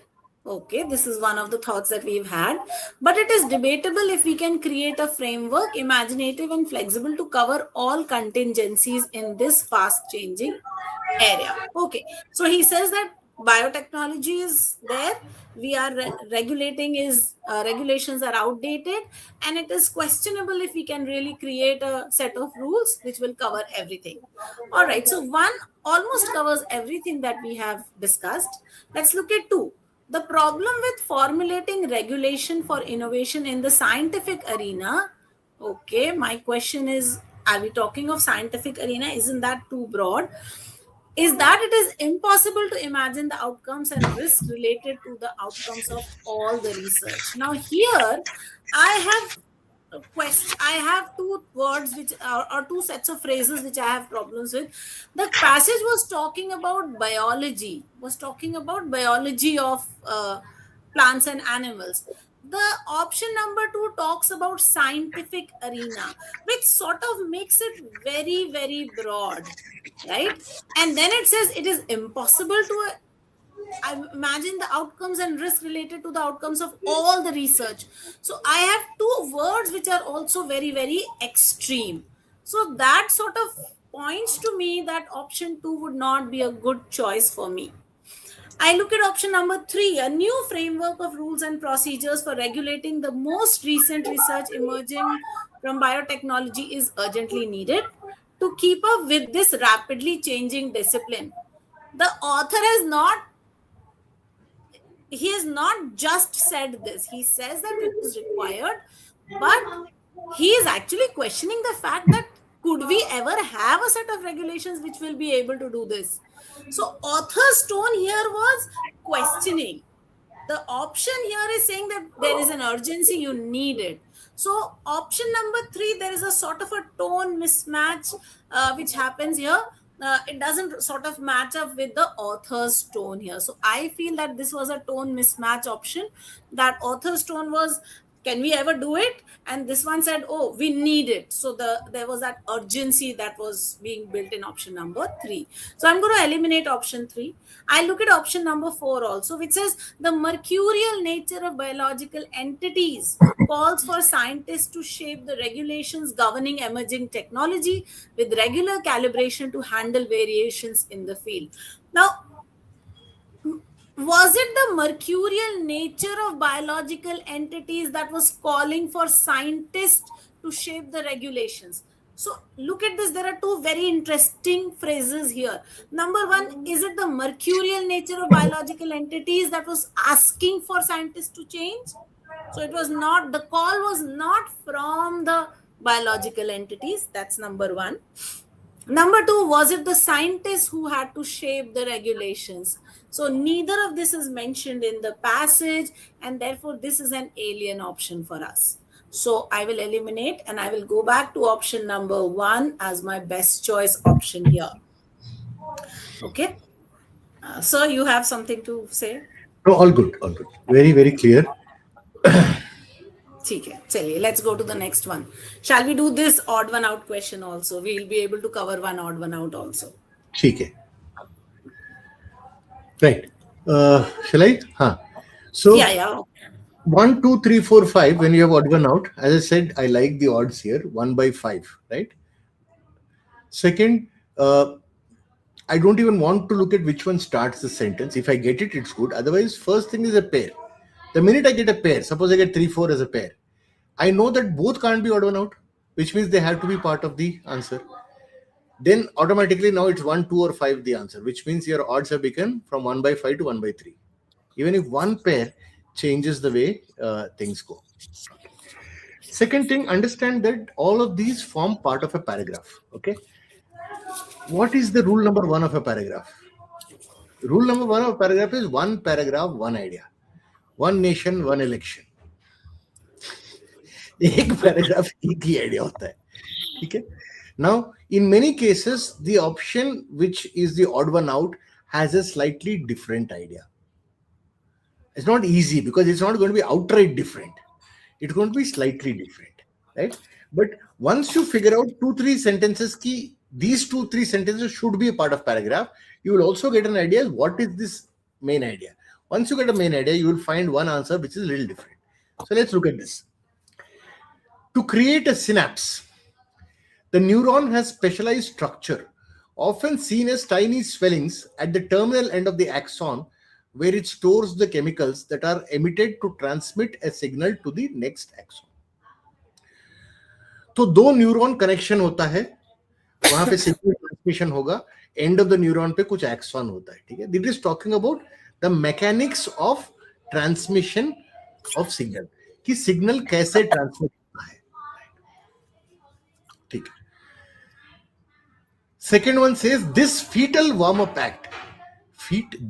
Okay, this is one of the thoughts that we've had, but it is debatable if we can create a framework imaginative and flexible to cover all contingencies in this fast changing area. Okay, so he says that biotechnology is there, we are regulating is regulations are outdated, and it is questionable if we can really create a set of rules which will cover everything. All right, so one almost covers everything that we have discussed. Let's look at two. The problem with formulating regulation for innovation in the scientific arena. Okay, my question is, are we talking of scientific arena? Isn't that too broad? Is that it is impossible to imagine the outcomes and risks related to the outcomes of all the research. Now here I have two words which are, or two sets of phrases which I have problems with. The passage was talking about biology, of plants and animals. The option number two talks about scientific arena, which sort of makes it very, very broad, right? And then it says it is impossible to I imagine the outcomes and risks related to the outcomes of all the research. So I have two words which are also very, very extreme. So that sort of points to me that option two would not be a good choice for me. I look at option number three, a new framework of rules and procedures for regulating the most recent research emerging from biotechnology is urgently needed to keep up with this rapidly changing discipline. The author has not just said this. He says that it is required, but he is actually questioning the fact that could we ever have a set of regulations which will be able to do this? So author's tone here was questioning. The option here is saying that there is an urgency, you need it. So option number three, there is a sort of a tone mismatch which happens here. It doesn't sort of match up with the author's tone here. So I feel that this was a tone mismatch option. That author's tone was can we ever do it? And this one said, oh, we need it. So there was that urgency that was being built in option number 3. So I'm going to eliminate option 3. I look at option number 4 also, which says the mercurial nature of biological entities calls for scientists to shape the regulations governing emerging technology with regular calibration to handle variations in the field. Now, was it the mercurial nature of biological entities that was calling for scientists to shape the regulations? So look at this. There are two very interesting phrases here. Number one, is it the mercurial nature of biological entities that was asking for scientists to change? So it was not, the call was not from the biological entities. That's number one. Number two, was it the scientists who had to shape the regulations? So neither of this is mentioned in the passage, and therefore this is an alien option for us. So I will eliminate and I will go back to option number 1 as my best choice option here. Okay. So you have something to say? No, all good, all good. Very, very clear. Okay, chaliye, let's go to the next one. Shall we do this odd one out question also? We'll be able to cover one odd one out also. Okay. Right. Shall I? Huh. So Yeah. 1, 2, 3, 4, 5. When you have odd one out, as I said, I like the odds here. 1 by 5. Right. Second, I don't even want to look at which one starts the sentence. If I get it, it's good. Otherwise, first thing is a pair. The minute I get a pair, suppose I get 3, 4 as a pair, I know that both can't be odd one out, which means they have to be part of the answer. Then automatically now it's 1, 2, or 5 the answer, which means your odds have become from 1 by 5 to 1 by 3. Even if one pair changes the way things go. Second thing, understand that all of these form part of a paragraph. Okay. What is the rule number 1 of a paragraph? Rule number 1 of a paragraph is 1 paragraph, 1 idea. 1 nation, 1 election. एक paragraph एक ही idea होता है, ठीक है. Now, in many cases, the option which is the odd one out has a slightly different idea. It's not easy because it's not going to be outright different. It's going to be slightly different, right? But once you figure out 2-3 sentences key, these 2-3 sentences should be a part of paragraph, you will also get an idea what is this main idea. Once you get a main idea, you will find one answer which is a little different. So let's look at this. To create a synapse, the neuron has specialized structure, often seen as tiny swellings at the terminal end of the axon, where it stores the chemicals that are emitted to transmit a signal to the next axon. तो दो neuron connection होता है, वहां पे signal transmission होगा, end of the neuron पे कुछ axon होता है, ठीक है. This is talking about the mechanics of transmission of signal, कि सिग्नल कैसे ट्रांसमिट होता है, ठीक है. Second one says this fetal warm-up act.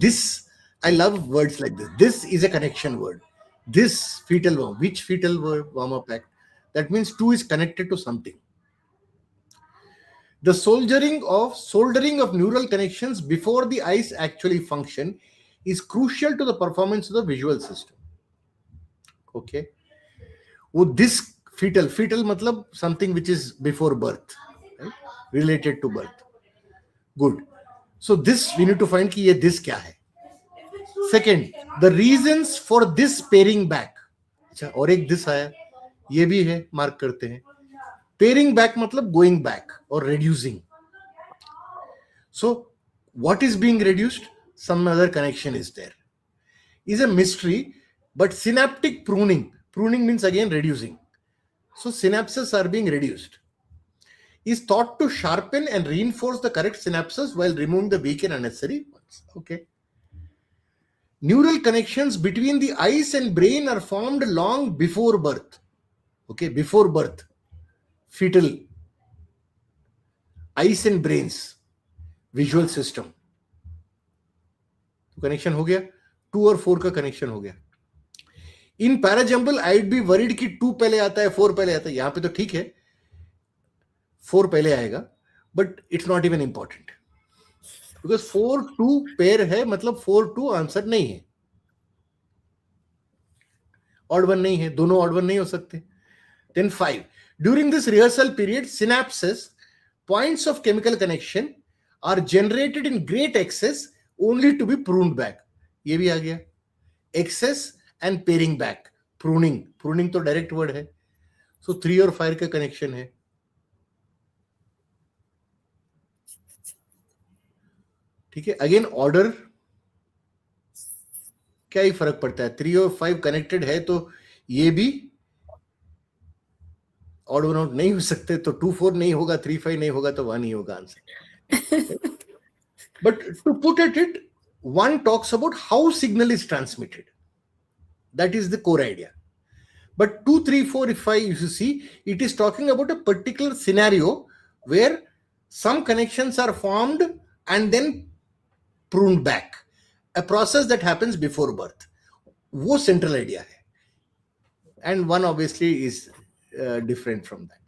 This, I love words like this. This is a connection word. This fetal warm. Which fetal warm-up act? That means 2 is connected to something. The soldering of neural connections before the eyes actually function is crucial to the performance of the visual system. Okay. Well, this fetal matlab something which is before birth, right? Related to birth. Good. So this we need to find कि ये this क्या है. Second, the reasons for this pairing back. अच्छा, और एक this आया, ये भी है, मार्क करते हैं. Pairing back मतलब going back or reducing. So what is being reduced? Some other connection is there. Is a mystery, but synaptic pruning means again reducing. So synapses are being reduced. Is thought to sharpen and reinforce the correct synapses while removing the weak and unnecessary ones. Okay. Neural connections between the eyes and brain are formed long before birth. Okay, before birth. Fetal. Eyes and brains. Visual system. Connection हो गया. 2 और 4 का connection हो गया. In parajumble, I'd be worried कि 2 पहले आता है, 4 पहले आता है. यहाँ पे तो ठीक है. 4 पहले आएगा, but it's not even important because 4-2 pair है, मतलब 4-2 आंसर नहीं है. ऑड वन नहीं है, दोनों ऑड वन नहीं हो सकते. Then 5. During this rehearsal period, synapses, points of chemical connection, are generated in great excess only to be pruned back. ये भी आ गया. Excess and paring back. Pruning तो direct word है. So 3 और 5 का connection है. ठीक है. Again order क्या ही फर्क पड़ता है. 3 और 5 connected है तो ये भी ऑड वन आउट नहीं हो सकते. तो 2 4 नहीं होगा, 3 5 नहीं होगा, तो 1 ही होगा answer. But to put it, one talks about how signal is transmitted. That is the core idea. But 2 3 4 if you see, it is talking about a particular scenario where some connections are formed and then pruned back, a process that happens before birth. वो central idea है. And one obviously is different from that.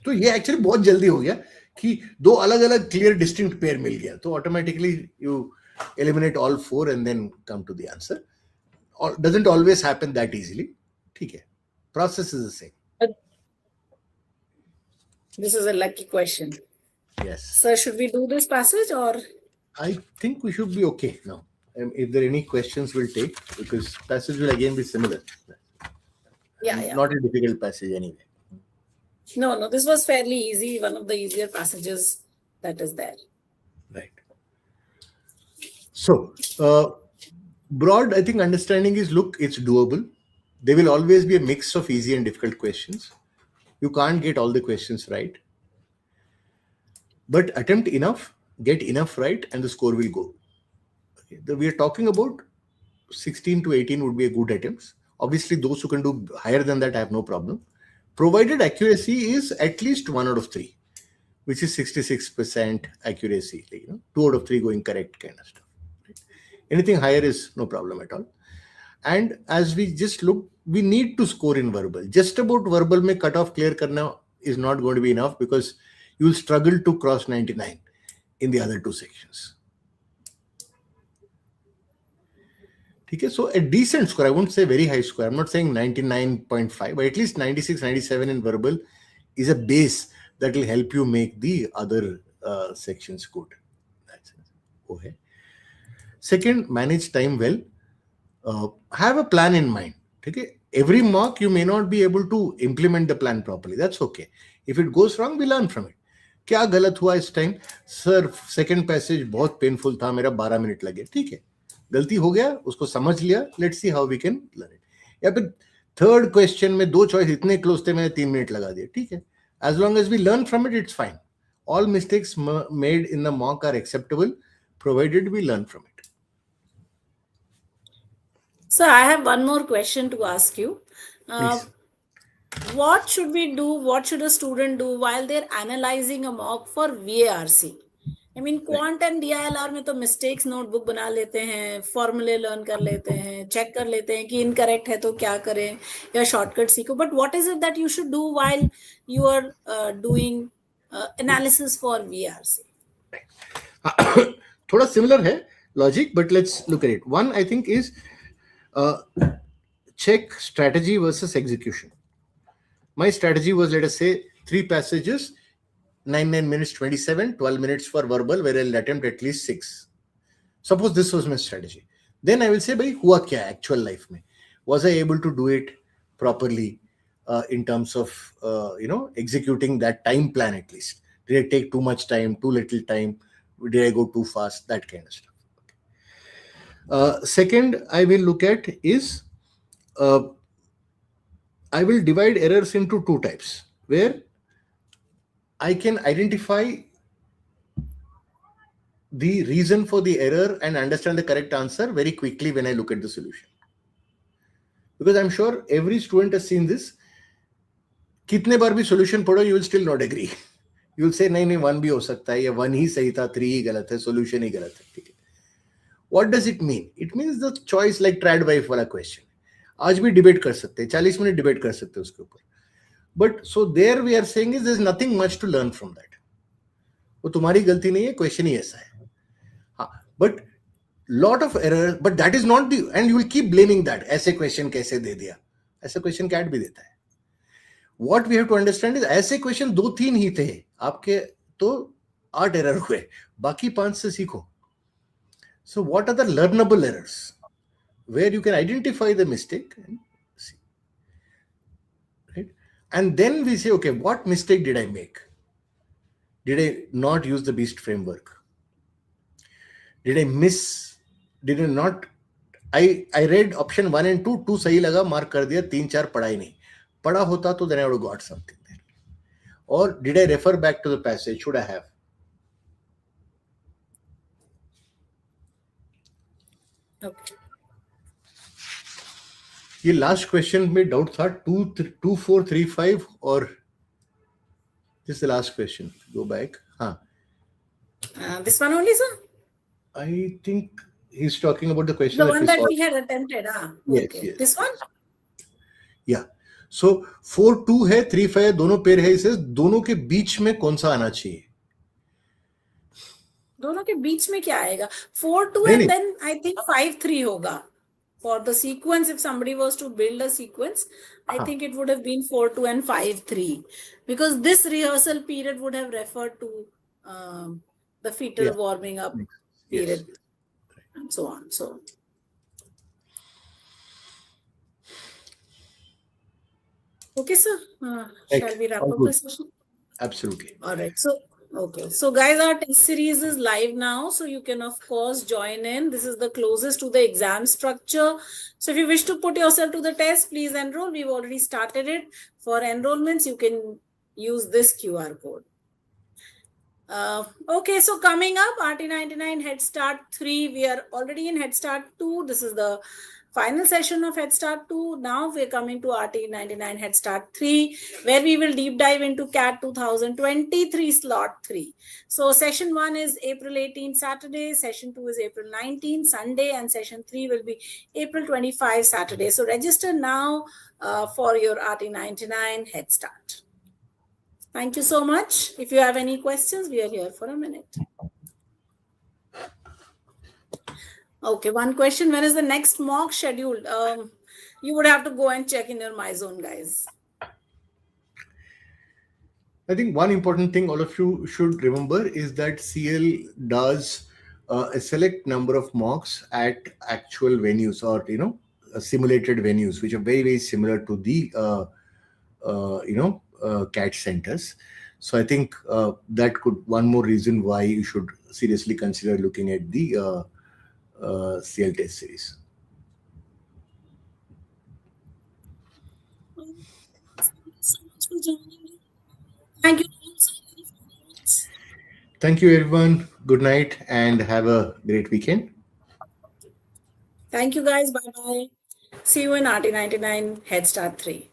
तो ये actually बहुत जल्दी हो गया कि दो अलग अलग क्लियर डिस्टिंक्ट पेयर मिल गया, तो automatically you eliminate all 4 and then come to the answer. Doesn't always happen that easily. ठीक है, process is the same. This is a lucky question. Yes. Sir, should we do this passage or? I think we should be okay now. If there are any questions, we'll take, because passage will again be similar. Yeah. Not a difficult passage anyway. No, this was fairly easy. One of the easier passages that is there. Right. So, broad, I think understanding is, look, it's doable. There will always be a mix of easy and difficult questions. You can't get all the questions right. But attempt enough, get enough right, and the score will go. Okay. We are talking about 16 to 18 would be a good attempts. Obviously, those who can do higher than that, I have no problem. Provided accuracy is at least 1 out of 3, which is 66% accuracy. 2 out of 3 going correct kind of stuff. Right? Anything higher is no problem at all. And as we just look, we need to score in verbal. Just about verbal mein cutoff clear karna is not going to be enough, because you will struggle to cross 99 in the other two sections. Okay, so a decent score, I won't say very high score. I'm not saying 99.5, but at least 96, 97 in verbal is a base that will help you make the other sections good. That's it. Okay. Second, manage time well. Have a plan in mind. Okay. Every mock, you may not be able to implement the plan properly. That's okay. If it goes wrong, we learn from it. क्या गलत हुआ इस time? Sir, second passage बहुत painful था, मेरा 12 minute लगे. ठीक है, गलती हो गया, उसको समझ लिया. Let's see how we can learn it. या फिर थर्ड क्वेश्चन में 2 चॉइस इतने क्लोज थे, मैंने 3 मिनट लगा दिए. ठीक है, as long as we learn from it, it's fine. All mistakes made in the mock are acceptable, provided we learn from it. So I have one more question to ask you. What should we do? What should a student do while they're analyzing a mock for VARC? I mean, quant and DILR में तो mistakes notebook बना लेते हैं, formulae learn कर लेते हैं, check कर लेते हैं कि incorrect है तो क्या करें या shortcut सीखो. But what is it that you should do while you are doing analysis for VARC? थोड़ा similar है logic, but let's look at it. One, I think, is check strategy versus execution. My strategy was, let us say, 3 passages, 9 minutes 27, 12 minutes for verbal, where I'll attempt at least 6. Suppose this was my strategy. Then I will say, bhai, hua kya actual life mein? Was I able to do it properly in terms of, executing that time plan at least? Did I take too much time, too little time? Did I go too fast? That kind of stuff. Second, I will look at is, I will divide errors into 2 types, where I can identify the reason for the error and understand the correct answer very quickly when I look at the solution. Because I'm sure every student has seen this. कितने बार भी solution पढ़ो, you will still not agree. You will say, नहीं 1 भी हो सकता है, या 1 ही सही था, 3 ही गलत है, solution ही गलत है. ठीक है. What does it mean? It means the choice, like trad wife वाला question. आज भी डिबेट कर सकते हैं, 40 मिनट डिबेट कर सकते हैं उसके ऊपर. But so there we are saying is there is nothing much to learn from that. वो तुम्हारी गलती नहीं है, क्वेश्चन ही ऐसा है. हाँ, but lot of errors, but that is not the, and you will keep blaming that. ऐसे question कैसे दे दिया? ऐसा question CAT भी देता है. What we have to understand is ऐसे question 2-3 ही थे आपके, तो 8 error हुए, बाकी 5 से सीखो. So what are the learnable errors where you can identify the mistake and see, right? And then we say, okay, what mistake did I make? Did I not use the BEAST framework? Did I miss? Did I not? I read option 1 and 2, 2 सही लगा, mark कर दिया, 3-4 पढ़ा ही नहीं. पढ़ा होता तो then I would have got something there. Or did I refer back to the passage? Should I have? Okay. ये last question में doubt था 2, 4, 3, 5 or this is the last question. Go back. हाँ. This one only, sir? I think he's talking about the question. The one that we had attempted. Yes, Okay. yes. This one? Yeah. So 4-2 है, 3-5 है, दोनों pair है. इसे दोनों के बीच में कौन सा आना चाहिए? दोनों के बीच में क्या आएगा? 4-2 नहीं, and नहीं. then I think 5-3 होगा. For the sequence, if somebody was to build a sequence, I think it would have been 4-2 and 5-3, because this rehearsal period would have referred to the fetal warming up period, and so on. So, okay, sir. Shall we wrap up the session? Absolutely. All right. So, okay. So, guys, our test series is live now. So, you can, of course, join in. This is the closest to the exam structure. So, if you wish to put yourself to the test, please enroll. We've already started it. For enrollments, you can use this QR code. Okay, so coming up, RT99 Headstart 3. We are already in Headstart 2. This is the final session of Headstart 2. Now we're coming to RT99 Headstart 3, where we will deep dive into CAT 2023 slot 3. So session 1 is April 18, Saturday. Session 2 is April 19, Sunday. And session 3 will be April 25, Saturday. So register now for your RT99 Headstart. Thank you so much. If you have any questions, we are here for a minute. Okay, one question. When is the next mock scheduled? You would have to go and check in your MyZone, guys. I think one important thing all of you should remember is that CL does a select number of mocks at actual venues, or simulated venues, which are very, very similar to the CAT centers. So I think that could one more reason why you should seriously consider looking at the CL test series. Thank you. Thank you, everyone. Good night and have a great weekend. Thank you, guys. Bye-bye. See you in RT99 Headstart 3.